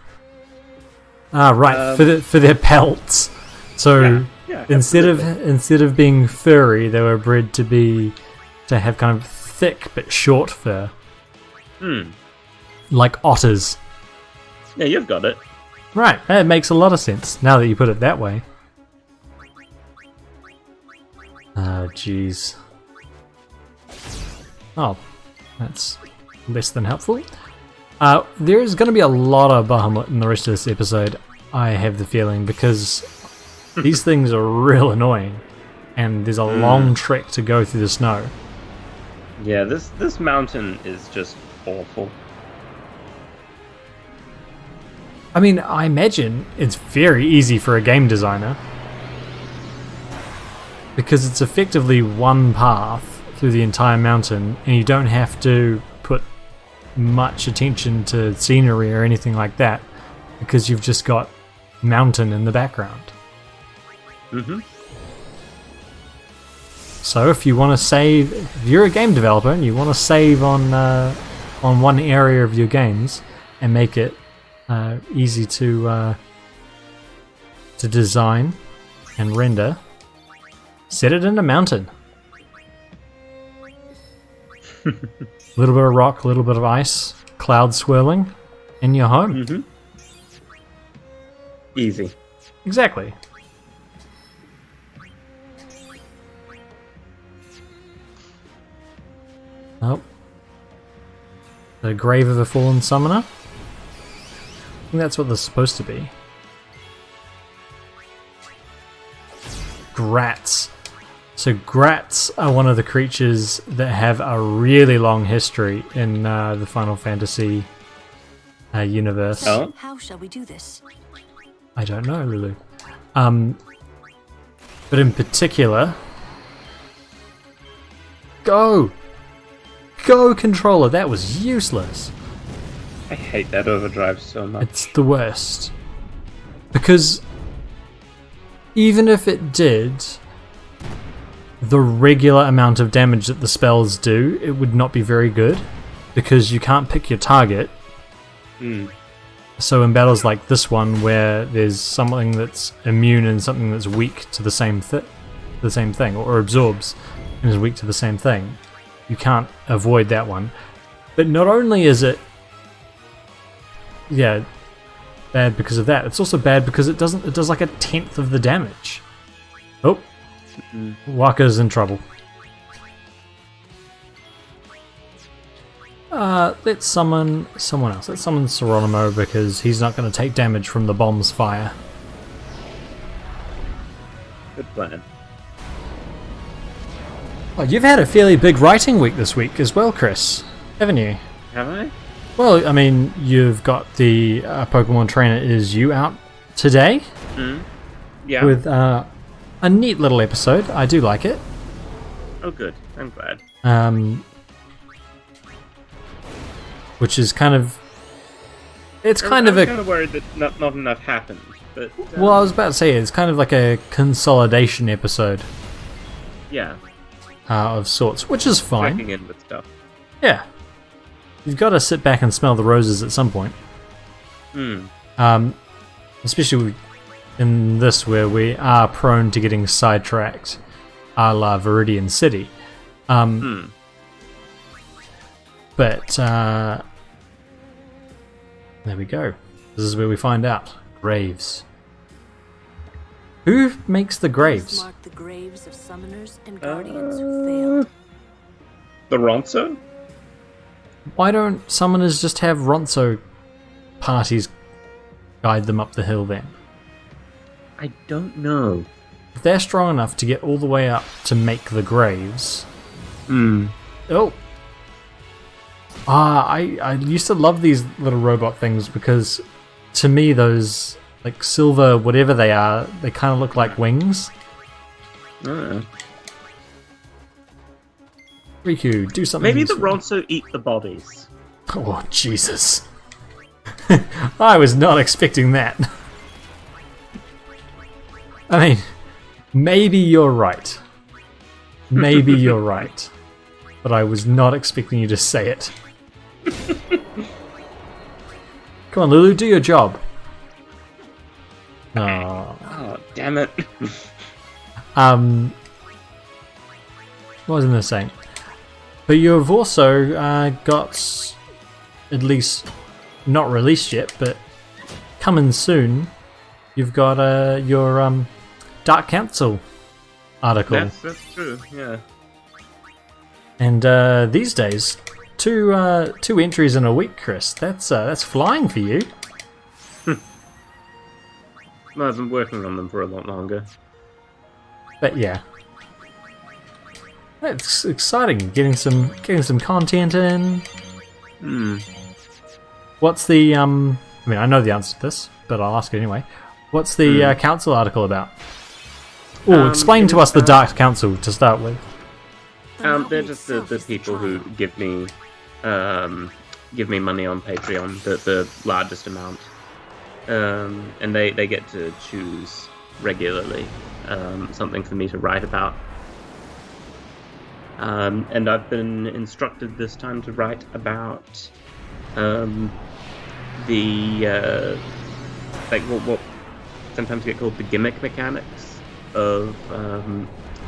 Right, for their pelts. So yeah, instead of being furry, they were bred to have kind of thick but short fur. Like otters. Yeah, you've got it. Right, that makes a lot of sense now that you put it that way. Oh, jeez. Oh, that's less than helpful. There's going to be a lot of Bahamut in the rest of this episode, I have the feeling, because these things are real annoying, and there's a long trek to go through the snow. Yeah, this mountain is just awful. I mean, I imagine it's very easy for a game designer, because it's effectively one path through the entire mountain, and you don't have to put much attention to scenery or anything like that, because you've just got mountain in the background. So if you want to save, if you're a game developer and you want to save on one area of your games and make it easy to design and render, set it in a mountain. A little bit of rock, a little bit of ice, cloud swirling, and you're home. Easy. Exactly. Oh. The grave of a fallen summoner? I think that's what they're supposed to be. Grats. So grats are one of the creatures that have a really long history in the Final Fantasy universe. Oh? How shall we do this? I don't know, Lulu. But in particular... Go! Go, controller! That was useless! I hate that overdrive so much. It's the worst. Because even if it did the regular amount of damage that the spells do, it would not be very good, because you can't pick your target. So in battles like this one, where there's something that's immune and something that's weak to the same thing, or absorbs and is weak to the same thing, you can't avoid that one. But not only is it bad because of that, it's also bad because it does like 1/10 of the damage. Oh, Waka's in trouble. Let's summon someone else. Let's summon Seronimo, because he's not going to take damage from the bomb's fire. Good plan. Oh, you've had a fairly big writing week this week as well, Chris, haven't you? Have I? Well, I mean, you've got the Pokemon Trainer Is You out today. Yeah. With a neat little episode. I do like it. Oh, good. I'm glad. Which is kind of... It's kind of I'm kind of worried that not enough happened, but... Well, I was about to say, it's kind of like a consolidation episode. Yeah. Of sorts, which is fine. Checking in with stuff. Yeah. You've got to sit back and smell the roses at some point. Especially in this, where we are prone to getting sidetracked, a la Viridian City. But There we go. This is where we find out. Graves. Who makes the graves? Mark the graves of summoners and guardians who failed. The Ronso? Why don't summoners just have Ronso parties guide them up the hill then? I don't know. If they're strong enough to get all the way up to make the graves... Oh! I used to love these little robot things because to me those like silver whatever they are, they kind of look like wings. Riku, do something. Maybe the useful. Ronso eat the bodies. Oh, Jesus. I was not expecting that. I mean, maybe you're right. Maybe you're right. But I was not expecting you to say it. Come on, Lulu, do your job. No. Oh, damn it. What wasn't I saying? But you've also got, at least not released yet, but coming soon, you've got your Dark Council article. That's true, yeah. And these days, two entries in a week, Chris. That's flying for you. Well, I've been working on them for a lot longer. But yeah, it's exciting. Getting some content in. What's the I mean, I know the answer to this, but I'll ask it anyway. What's the council article about? Oh, explain to us the Dark Council to start with. They're just the people who give me money on Patreon, the largest amount, and they get to choose regularly something for me to write about. And I've been instructed this time to write about the like what sometimes get called the gimmick mechanics of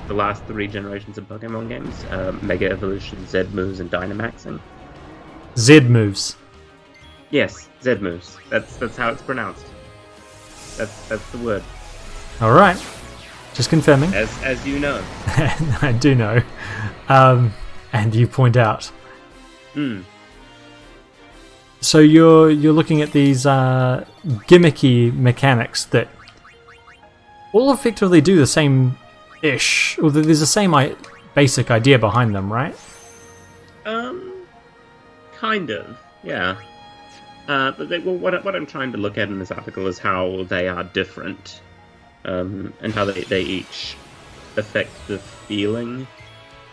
the last 3 generations of Pokemon games: Mega Evolution, Z moves, and Dynamaxing. Z moves. Yes, Z moves. That's how it's pronounced. That's the word. All right, just confirming. As you know. I do know, and you point out. So you're looking at these gimmicky mechanics that all effectively do the same ish, or there's the same basic idea behind them, right? Kind of, yeah. But what I'm trying to look at in this article is how they are different, and how they each affect the feeling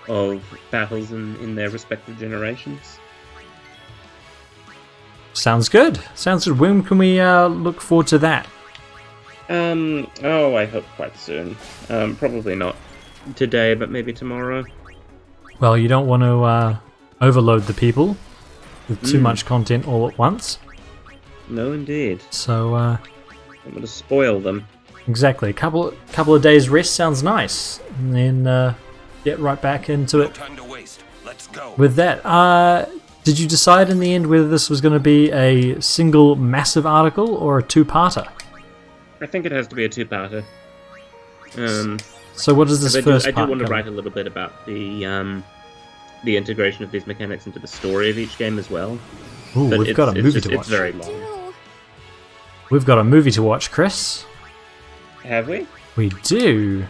of battles in their respective generations. Sounds good. Sounds good. When can we look forward to that? I hope quite soon. Probably not today, but maybe tomorrow. Well, you don't want to overload the people with too much content all at once. No, indeed. So, I'm going to spoil them. Exactly. A couple of days rest sounds nice, and then get right back into it. No time to waste. Let's go. With that, did you decide in the end whether this was going to be a single massive article or a two-parter? I think it has to be a 2-parter. So what is this first part? I do want to write a little bit about the integration of these mechanics into the story of each game as well. Ooh, but we've got a movie to watch. It's very long. We've got a movie to watch, Chris. Have we? We do.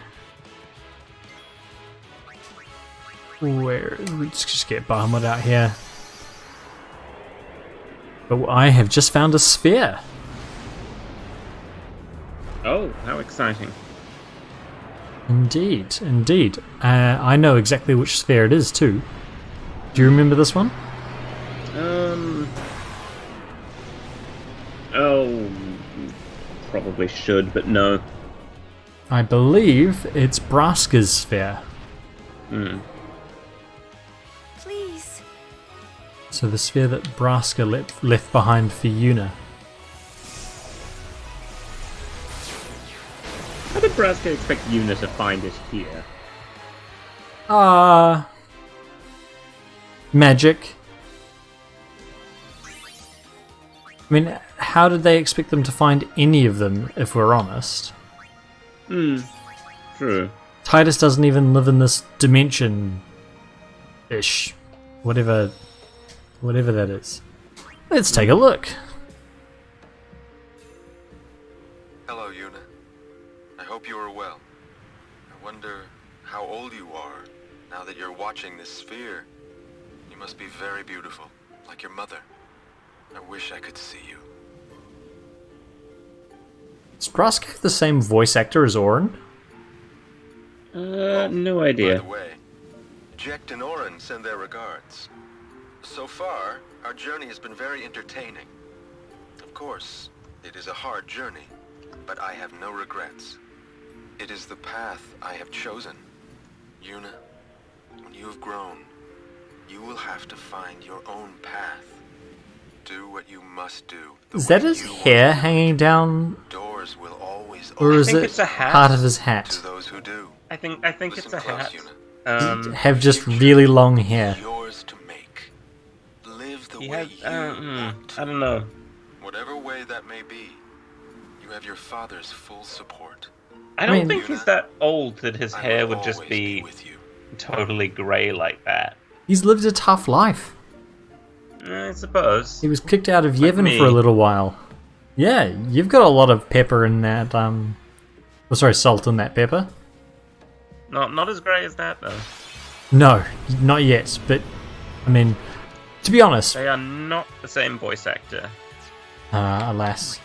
Let's just get Bahamut out here. But I have just found a sphere. Oh, how exciting. Indeed, indeed. I know exactly which sphere it is too. Do you remember this one? Oh, probably should, but no. I believe it's Braska's sphere. Please. So the sphere that Braska left behind for Yuna. How did Braska expect Yuna to find it here? Magic. I mean, how did they expect them to find any of them, if we're honest? True. Titus doesn't even live in this dimension-ish. Whatever that is. Let's take a look. Hello, Yuna. I hope you are well. I wonder how old you are now that you're watching this sphere. You must be very beautiful, like your mother. I wish I could see you. Does Brask have the same voice actor as Orin? No By idea. the way, Jecht and Orin send their regards. So far, our journey has been very entertaining. Of course, it is a hard journey, but I have no regrets. It is the path I have chosen. Yuna, when you have grown, you will have to find your own path. Do what you must do. Is that his hair hanging down, Doors will always or is think it it's a hat. part of his hat? to those who do. I think it's Listen a close, hat. Yuna. Have just really long hair. Yours to make. Live the He way has. you want. I don't know. Whatever way that may be, you have your father's full support. I don't mean- think he's that old that his I hair will would just always be with you. totally grey like that. He's lived a tough life. I suppose. He was kicked out of Yevon me. for a little while. Yeah, you've got a lot of pepper in that, salt in that pepper. Not as grey as that though. No, not yet, but, I mean, to be honest, They are not the same voice actor. alas,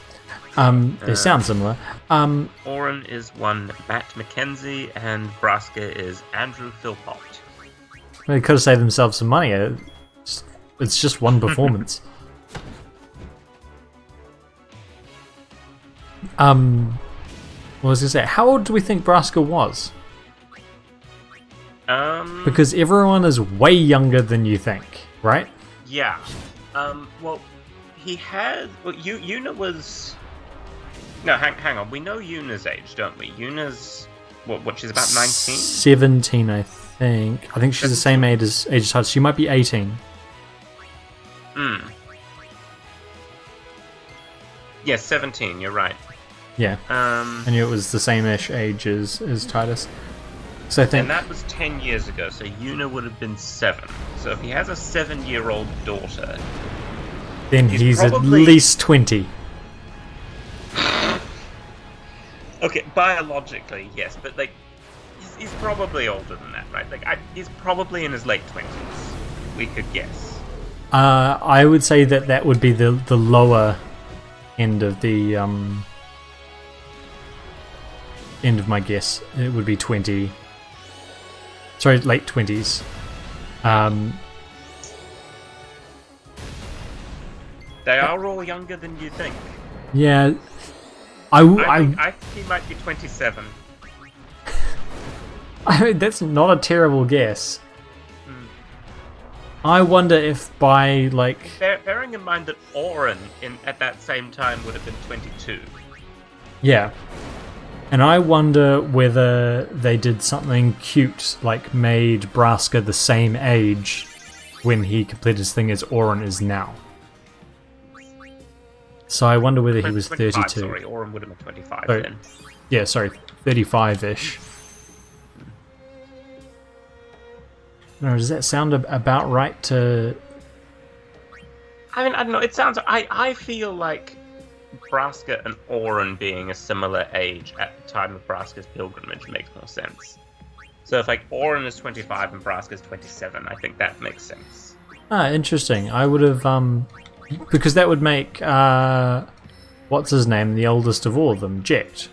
they sound similar. Orin is one Matt McKenzie, and Braska is Andrew Philpott. They could have saved themselves some money. It's just one performance. What was I gonna say? How old do we think Braska was? Because everyone is way younger than you think, right? Yeah. Well, he had. Well, Yuna was. No, hang on. We know Yuna's age, don't we? Yuna's what? She's about 19. 17, I think. I think she's the same age as Titus. She might be 18. Yes, 17. You're right. Yeah. I knew it was the same-ish age as Titus. So I think. And that was 10 years ago. So Yuna would have been 7. So if he has a 7-year-old daughter, Then he's probably- at least 20. okay, biologically yes, but like he's probably older than that, right? Like he's probably in his late 20s. We could guess. I would say that would be the lower end of the end of my guess. It would be 20. Sorry, late 20s. They are all younger than you think. Yeah, I think he might be 27. I mean, that's not a terrible guess. I wonder if by like Bearing in mind that Orin at that same time would have been 22. yeah, and I wonder whether they did something cute, like made Braska the same age when he completed his thing as Orin is now. So I wonder whether he was 25, 32. Sorry, Orin would have been 25 Oh, then. yeah, sorry, 35-ish. No, does that sound about right to... I mean, I don't know. It sounds. I feel like Braska and Orin being a similar age at the time of Braska's pilgrimage makes more sense. So if like Orin is 25 and Braska's 27, I think that makes sense. Ah, interesting. I would have, because that would make, what's his name, the oldest of all of them, Jecht.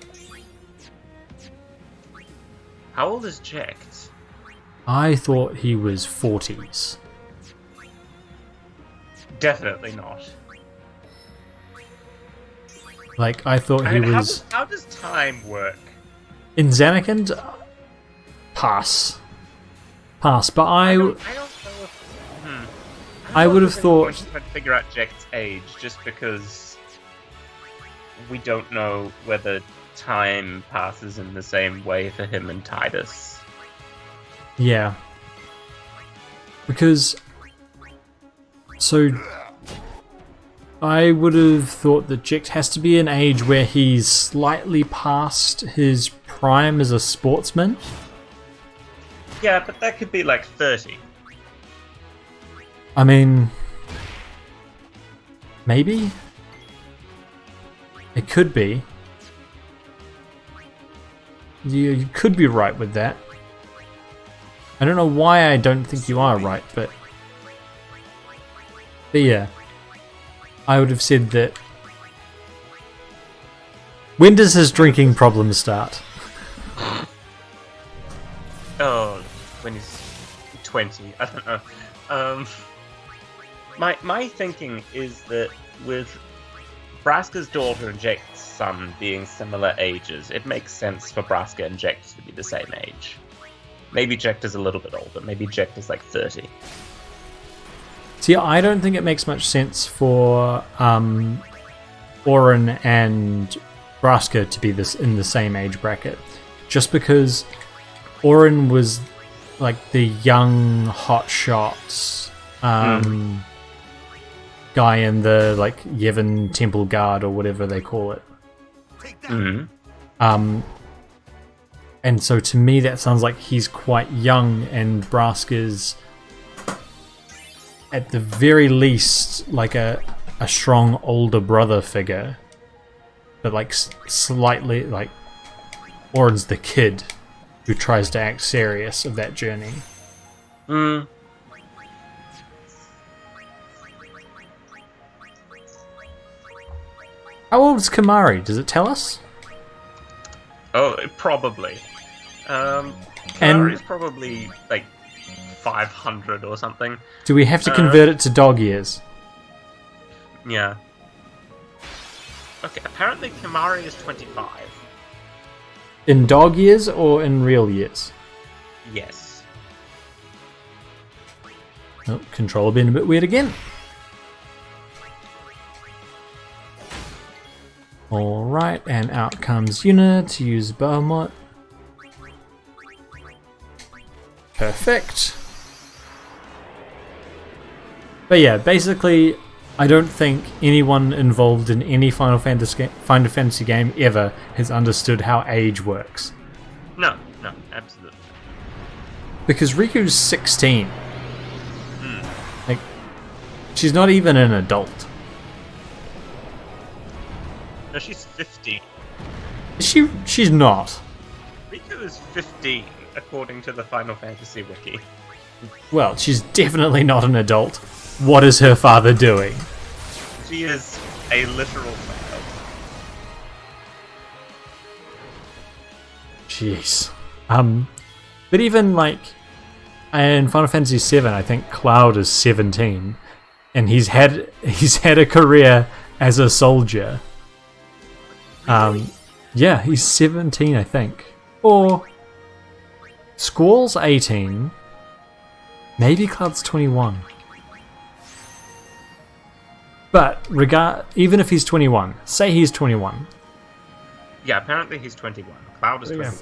How old is Jecht? I thought he was 40s. Definitely not. Like, I thought I he mean, was... how does time work? In Zanarkand? Pass. Pass, but I don't know if. I would have Trying thought... to figure out Jecht's age just because we don't know whether time passes in the same way for him and Titus. Yeah. Because... So... I would have thought that Jecht has to be an age where he's slightly past his prime as a sportsman. Yeah, but that could be like 30. I mean, maybe? It could be. You could be right with that. I don't know why I don't think you are right, but yeah. I would have said that. When does his drinking problem start? Oh, when he's 20. I don't know. My thinking is that with Braska's daughter and Jecht's son being similar ages, it makes sense for Braska and Jecht to be the same age. Maybe Jecht is a little bit older. Maybe Jecht is like 30. See, I don't think it makes much sense for Oren and Braska to be in the same age bracket, just because Oren was like the young hotshot guy in the like Yevon Temple Guard or whatever they call it. And so to me that sounds like he's quite young, and Braska's at the very least like a strong older brother figure, but like slightly like Oren's the kid who tries to act serious of that journey. How old is Kamari? Does it tell us? Oh, probably. Kamari's probably like 500 or something. Do we have to convert it to dog years? Yeah. Okay, apparently Kamari is 25. In dog years or in real years? Yes. Oh, controller being a bit weird again. Alright, and out comes Yuna to use Bahamut. Perfect. But yeah, basically, I don't think anyone involved in any Final Fantasy game ever has understood how age works. No, absolutely. Because Riku's 16. Like, she's not even an adult. No, she's 15. She's not. Riku is 15, according to the Final Fantasy wiki. Well, she's definitely not an adult. What is her father doing? She is a literal child. Jeez. But even like in Final Fantasy VII, I think Cloud is 17, and he's had a career as a soldier. Yeah, he's 17, I think, or Squall's 18. Maybe Cloud's 21. But even if he's 21, say he's 21. Yeah, apparently he's 21. Cloud is 21.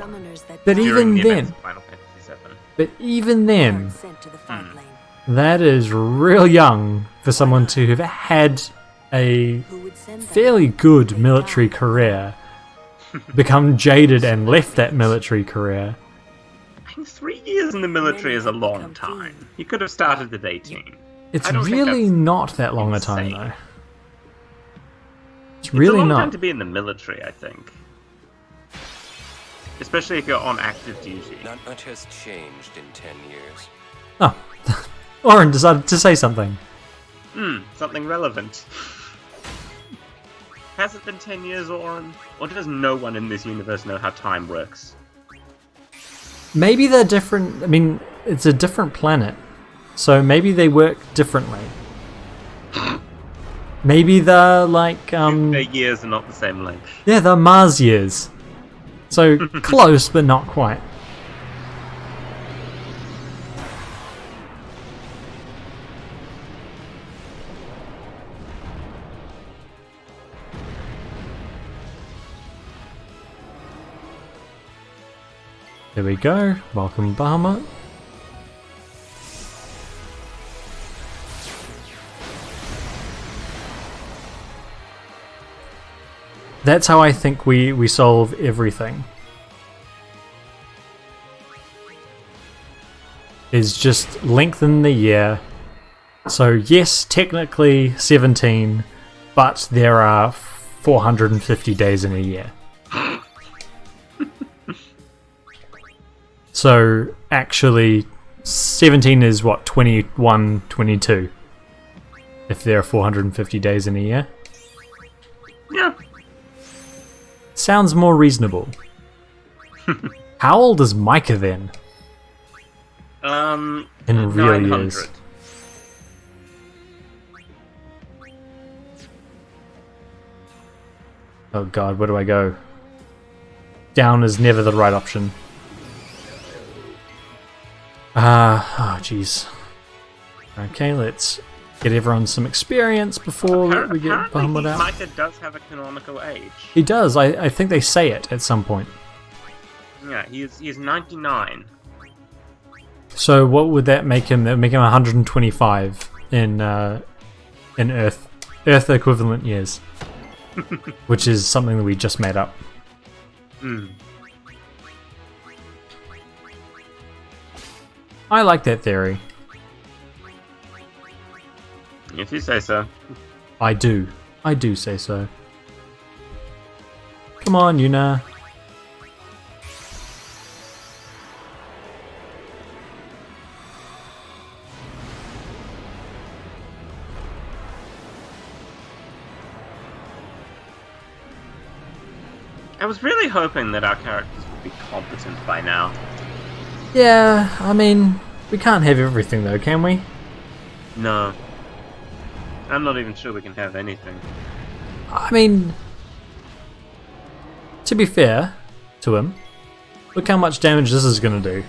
But even then, Final Fantasy VII. But even then, that is real young for someone to have had a fairly good military career, become jaded and left that military career. I mean, 3 years in the military is a long time. You could have started at 18. It's really not that long a time, though. It's really a long not. time to be in the military, I think. Especially if you're on active duty. Not much has changed in 10 years. Oh, Oren decided to say something. Something relevant. Has it been 10 years, Oren? Or does no one in this universe know how time works? Maybe they're different. I mean, it's a different planet, so maybe they work differently. Maybe they're like their years are not the same length. Yeah, they're Mars years. So close, but not quite. There we go. Welcome, Bahamut. That's how I think we solve everything. Is just lengthen the year. So yes, technically 17, but there are 450 days in a year. So actually 17 is what, 21, 22, if there are 450 days in a year. Yeah. Sounds more reasonable. How old is Micah then? In real 900. years. Oh god, where do I go? Down is never the right option. Oh jeez. Okay, let's get everyone some experience before we get bummed out. Micah does have a canonical age. He does, I think they say it at some point. Yeah, he is 99. So what would that make him? That would make him 125 in Earth equivalent years. Which is something that we just made up. I like that theory. If you say so. I do. I do say so. Come on, Yuna. I was really hoping that our characters would be competent by now. Yeah, I mean, we can't have everything though, can we? No. I'm not even sure we can have anything. I mean, to be fair to him, look how much damage this is going to do.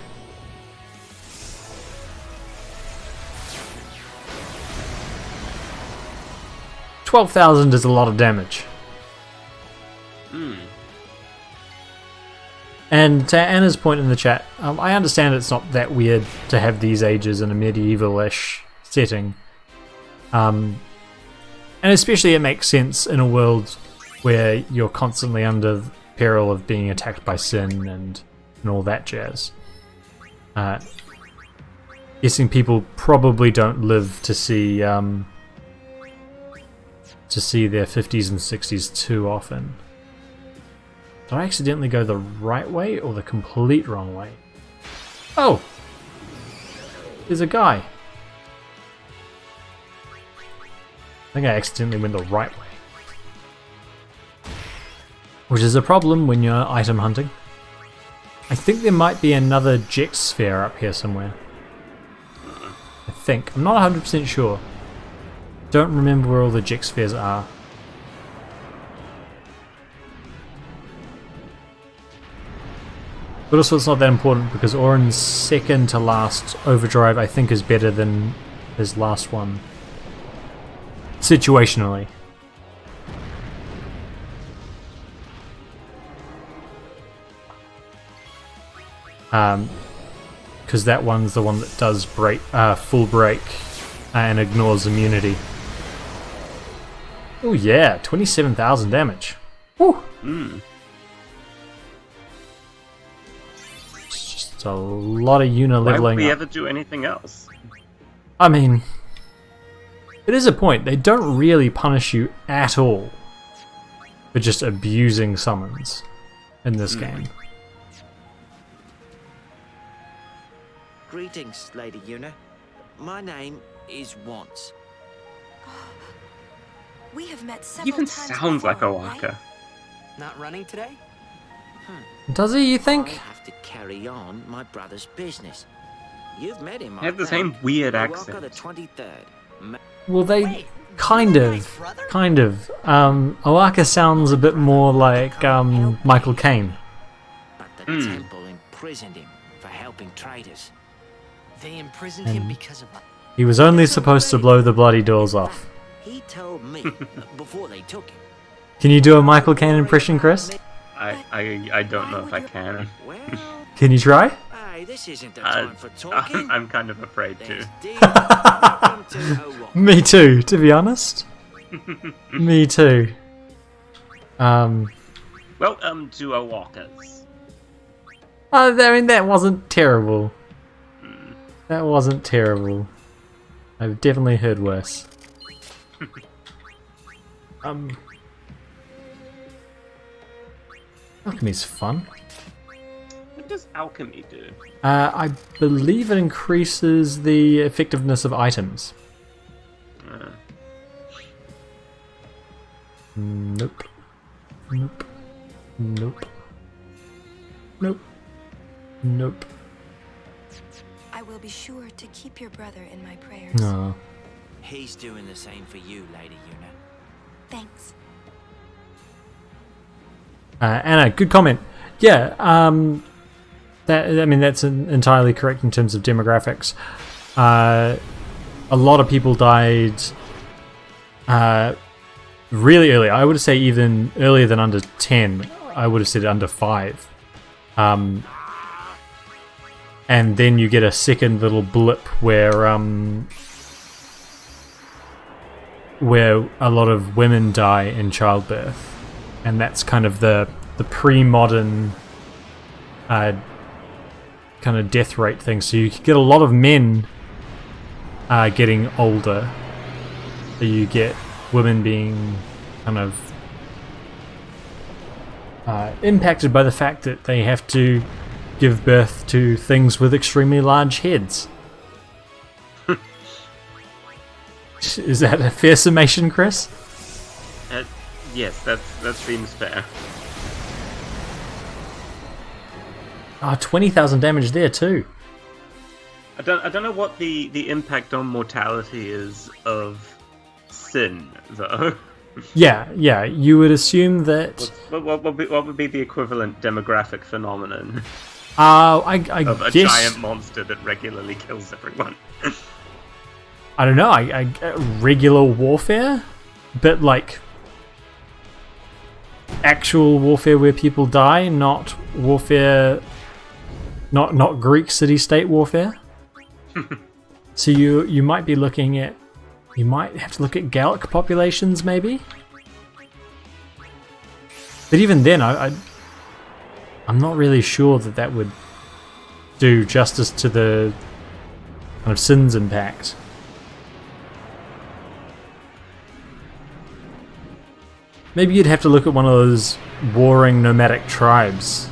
$12,000 is a lot of damage. And to Anna's point in the chat, I understand it's not that weird to have these ages in a medieval-ish setting. And especially it makes sense in a world where you're constantly under peril of being attacked by sin and all that jazz. Guessing people probably don't live to see their 50s and 60s too often. Did I accidentally go the right way or the complete wrong way? Oh! There's a guy. I think I accidentally went the right way. Which is a problem when you're item hunting. I think there might be another Jex sphere up here somewhere. I think. I'm not 100% sure. Don't remember where all the Jex spheres are. But also it's not that important because Orin's second to last overdrive I think is better than his last one. Situationally. Because that one's the one that does break, full break and ignores immunity. Oh yeah, 27,000 damage. Woo! A lot of Yuna leveling Why would we up. ever do anything else? I mean, it is a point. They don't really punish you at all for just abusing summons in this game. Greetings, Lady Yuna. My name is Once. We have met several He even times sounds like a before, Waka. right? Not running today? Does he, you think? I have to carry on my brother's business. You've met him, He had the I same think. weird Waka accent. the 23rd. Well, they kind of. Owaka sounds a bit more like Michael Caine. But the temple imprisoned him for helping traitors. They imprisoned him because of... He was only supposed to blow the bloody doors off. He told me before they took him. Can you do a Michael Caine impression, Chris? I don't know if I can. Well, Can you try? hey, this isn't the time for talking. I'm kind of afraid to. There's deeds come to Owa. Me too, to be honest. Me too. Welcome to Walkers. I mean, that wasn't terrible. That wasn't terrible. I've definitely heard worse. Alchemy's fun. What does alchemy do? I believe it increases the effectiveness of items. Nope. Nope. Nope. Nope. Nope. I will be sure to keep your brother in my prayers. No. He's doing the same for you, Lady Una. Thanks. Anna, good comment. Yeah, that's entirely correct in terms of demographics. A lot of people died really early. I would say even earlier than under 10. I would have said under 5. And then you get a second little blip where a lot of women die in childbirth. And that's kind of the pre-modern kind of death rate thing. So you get a lot of men getting older. So you get women being kind of impacted by the fact that they have to give birth to things with extremely large heads. Is that a fair summation, Chris? Yes, that seems fair. 20,000 damage there too. I don't know what the impact on mortality is of sin, though. Yeah, you would assume that... What would be the equivalent demographic phenomenon I of a guess... giant monster that regularly kills everyone? I don't know, I regular warfare? But like... actual warfare where people die, not warfare... Not Greek city-state warfare? So you might be looking at... You might have to look at Gallic populations, maybe? But even then, I'm not really sure that would do justice to the kind of sin's impact. Maybe you'd have to look at one of those warring nomadic tribes.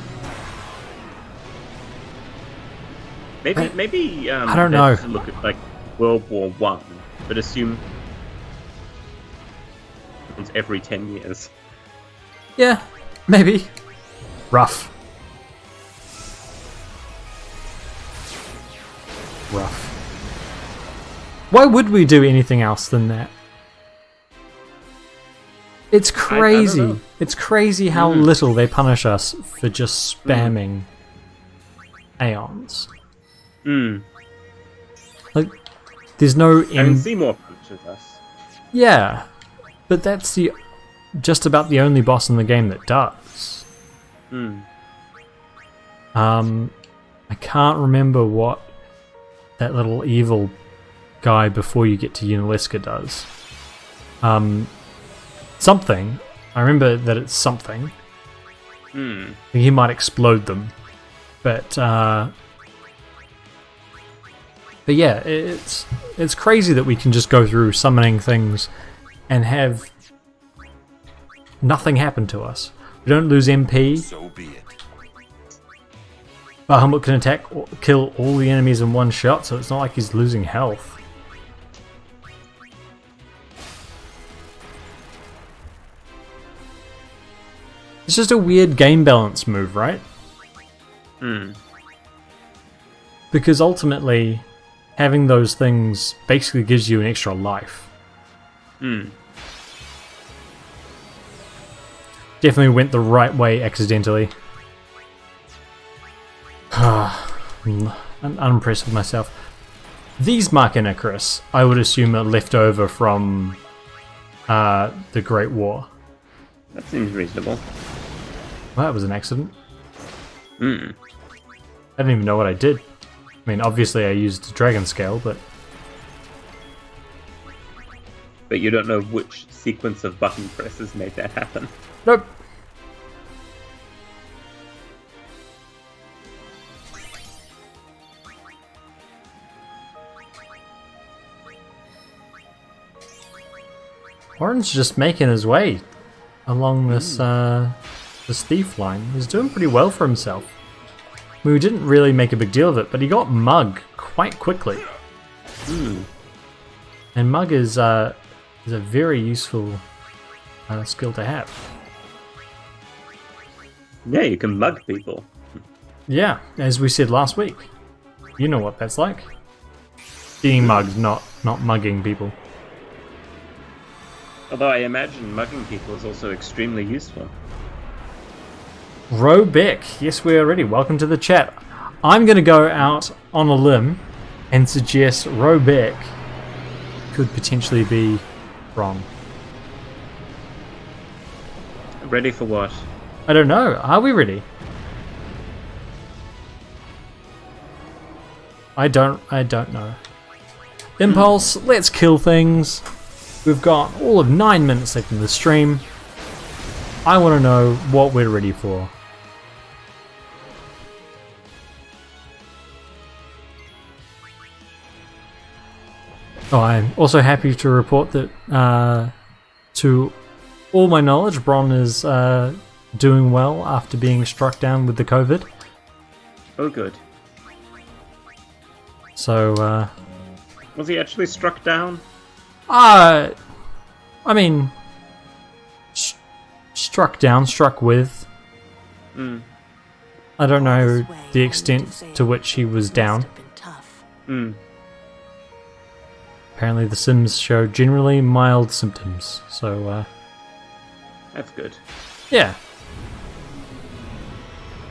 Maybe I don't know. let's look at like World War One, but assume it's every 10 years. Yeah, maybe. Rough. Why would we do anything else than that? It's crazy. I don't know. It's crazy how little they punish us for just spamming aeons. Like, there's no... Seymour punches us. Yeah, but that's just about the only boss in the game that does. I can't remember what that little evil guy before you get to Unalesca does. Something. I remember that it's something. He might explode them, but yeah, it's crazy that we can just go through summoning things and have nothing happen to us. We don't lose MP. So be it. Bahamut can attack or kill all the enemies in one shot, so it's not like he's losing health. It's just a weird game balance move, right? Because ultimately, having those things basically gives you an extra life. Definitely went the right way accidentally. I'm unimpressed with myself. These Markina, Chris, I would assume are left over from the Great War. That seems reasonable. Well, that was an accident. I don't even know what I did. I mean, obviously I used Dragon Scale, but... But you don't know which sequence of button presses made that happen. Nope. Oren's just making his way along this this thief line. He's doing pretty well for himself. We didn't really make a big deal of it, but he got Mug quite quickly. And Mug is a very useful skill to have. Yeah, you can mug people. Yeah, as we said last week. You know what that's like. Being mugged, not mugging people. Although I imagine mugging people is also extremely useful. Robeck, yes, we're ready. Welcome to the chat. I'm going to go out on a limb and suggest Robeck could potentially be wrong. Ready for what? I don't know. Are we ready? I don't know. Impulse, let's kill things. We've got all of 9 minutes left in the stream. I want to know what we're ready for. Oh, I'm also happy to report that, to all my knowledge, Bron is doing well after being struck down with the COVID. Oh, good. So, was he actually struck down? I mean, struck down, struck with. I don't know the extent to which he was down. Apparently the Sims show generally mild symptoms, so that's good. Yeah.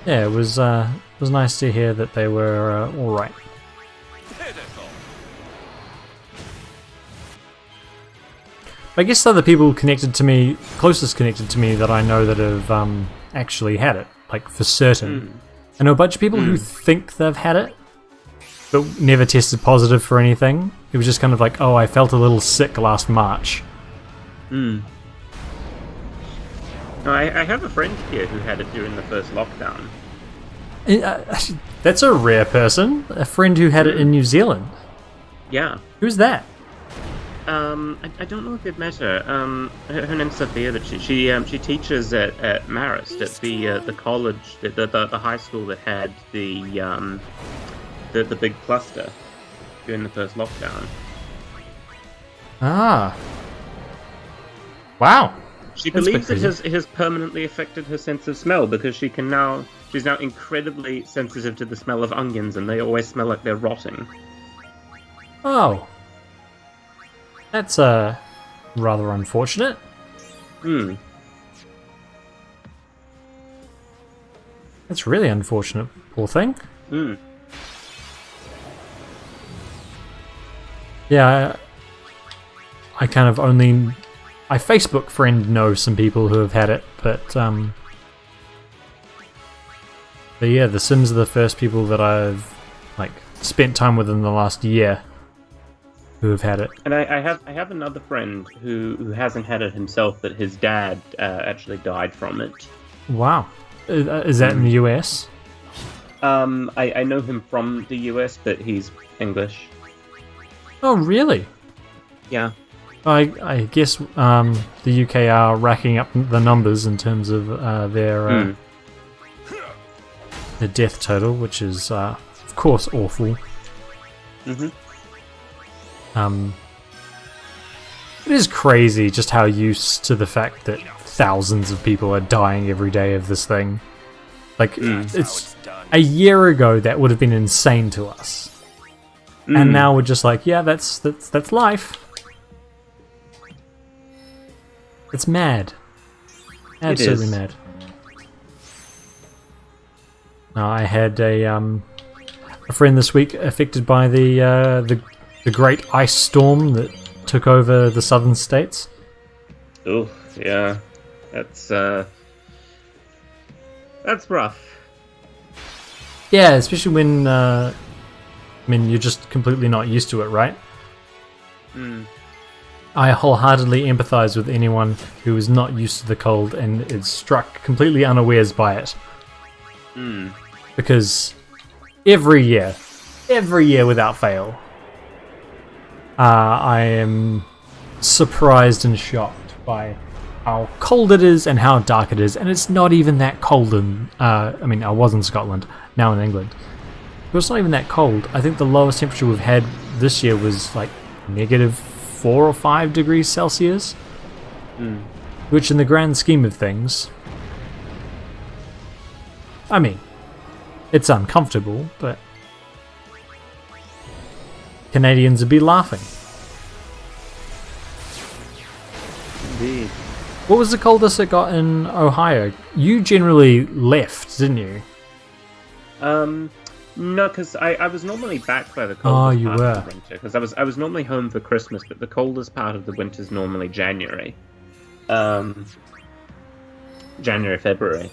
Yeah, it was nice to hear that they were all right. I guess other people connected to me, closest connected to me that I know that have actually had it, like for certain. I know a bunch of people who think they've had it, but never tested positive for anything. It was just kind of like, oh, I felt a little sick last March. I have a friend here who had it during the first lockdown. That's a rare person. A friend who had it in New Zealand. Yeah. Who's that? I don't know if you've met her. Her name's Sophia, but she teaches at Marist, at the college, the high school that had the big cluster during the first lockdown. Ah. Wow. She believes it has permanently affected her sense of smell because she's now incredibly sensitive to the smell of onions, and they always smell like they're rotting. Oh. That's rather unfortunate. That's really unfortunate, poor thing. Yeah, I kind of only... My Facebook friend knows some people who have had it, but yeah, the Sims are the first people that I've spent time with in the last year who have had it. And I have another friend who hasn't had it himself, but his dad actually died from it. Wow. Is that in the US? I know him from the US, but he's English. Oh, really? Yeah. I guess the UK are racking up the numbers in terms of their death total, which is, of course, awful. It is crazy just how used to the fact that thousands of people are dying every day of this thing. It's a year ago that would have been insane to us. And now we're just like, yeah, that's life. It's mad. Absolutely mad. Now, I had a friend this week affected by the great ice storm that took over the southern states. Oh, yeah. That's rough. Yeah, especially when you're just completely not used to it, right? I wholeheartedly empathize with anyone who is not used to the cold and is struck completely unawares by it. Because every year without fail, I am surprised and shocked by how cold it is and how dark it is, and it's not even that cold in, I was in Scotland, now in England, but it's not even that cold. I think the lowest temperature we've had this year was like -4 or 5 degrees Celsius, which in the grand scheme of things, I mean, it's uncomfortable, but Canadians would be laughing. Indeed. What was the coldest it got in Ohio? You generally left, didn't you? No, because I was normally back by the coldest Oh, you part were. of the winter. Because I was normally home for Christmas, but the coldest part of the winter is normally January. January, February.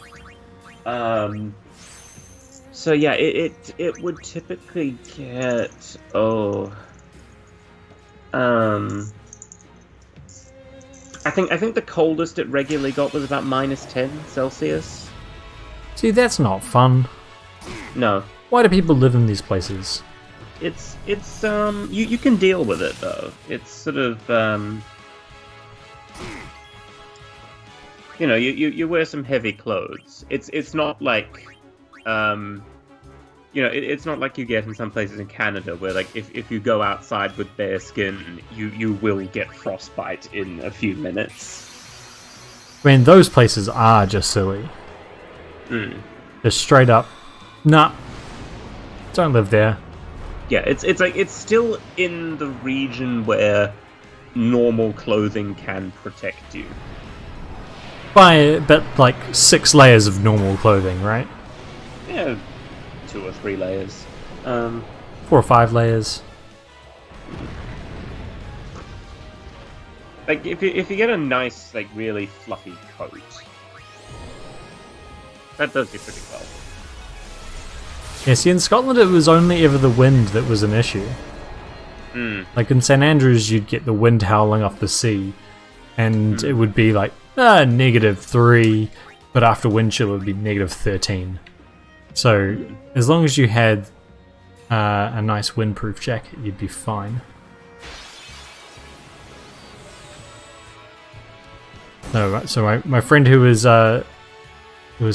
So yeah, it would typically get I think the coldest it regularly got was about -10 Celsius. See, that's not fun. No. Why do people live in these places? It's you can deal with it though. It's sort of you wear some heavy clothes. It's not like it's not like you get in some places in Canada where like if you go outside with bare skin, you will get frostbite in a few minutes. I mean, those places are just silly. Just straight up, nah, don't live there. Yeah, it's like it's still in the region where normal clothing can protect you. But like 6 layers of normal clothing, right? Yeah, 2 or 3 layers. 4 or 5 layers. Like if you get a nice, like really fluffy coat, that does you pretty well. Yeah, see, in Scotland it was only ever the wind that was an issue. Like in St Andrews, you'd get the wind howling off the sea, and it would be like -3, but after wind chill it would be -13. So as long as you had a nice windproof jacket, you'd be fine. No, right, so my friend who was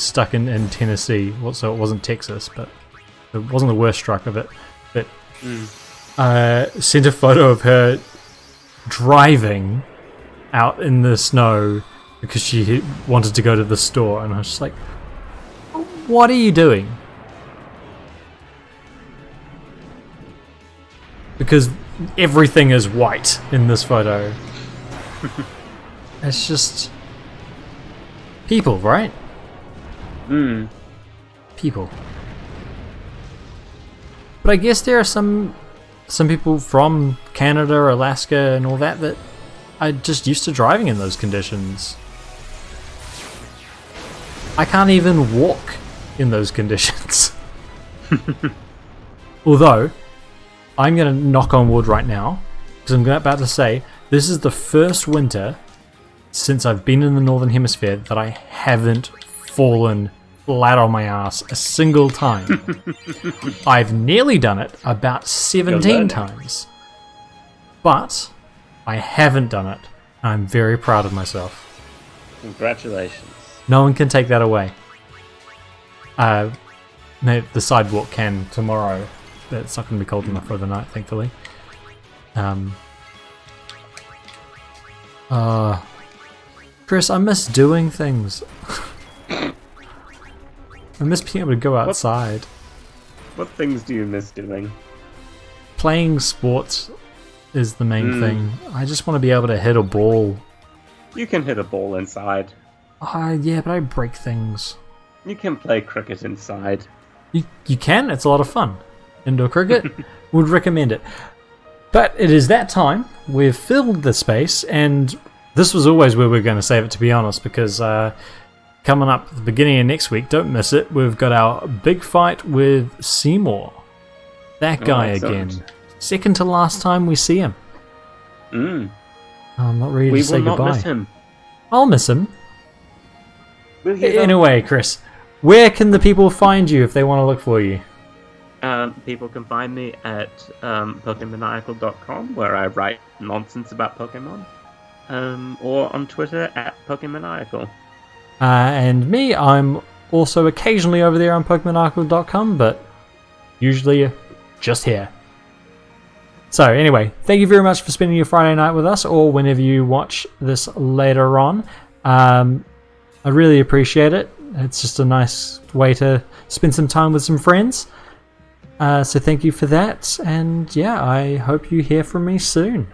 stuck in Tennessee, well, so it wasn't Texas, but it wasn't the worst struck of it, but sent a photo of her driving out in the snow because she wanted to go to the store, and I was just like, what are you doing? Because everything is white in this photo. It's just people, right? People. But I guess there are some people from Canada or Alaska and all that are just used to driving in those conditions. I can't even walk in those conditions. Although, I'm going to knock on wood right now, because I'm about to say, this is the first winter since I've been in the Northern Hemisphere that I haven't fallen flat on my ass a single time. I've nearly done it about 17 times. But I haven't done it. I'm very proud of myself. Congratulations. No one can take that away. No, the sidewalk can tomorrow, but it's not going to be cold enough for the night, thankfully. Chris, I miss doing things. I miss being able to go outside. What things do you miss doing? Playing sports is the main thing. I just want to be able to hit a ball. You can hit a ball inside. Yeah, but I break things. You can play cricket inside. You can? It's a lot of fun. Indoor cricket? Would recommend it. But it is that time. We've filled the space, and this was always where we were going to save it, to be honest, because coming up at the beginning of next week, don't miss it, we've got our big fight with Seymour. That guy again. Second to last time we see him. I'm not ready We to say will not goodbye. miss him. I'll miss him. Will he, though? Anyway, Chris, where can the people find you if they want to look for you? People can find me at PokemonManiacal.com, where I write nonsense about Pokemon, or on Twitter at PokemonManiacal. And me, I'm also occasionally over there on PokemonManiacal.com, but usually just here. So anyway, thank you very much for spending your Friday night with us, or whenever you watch this later on. I really appreciate it. It's just a nice way to spend some time with some friends. So thank you for that, and yeah, I hope you hear from me soon.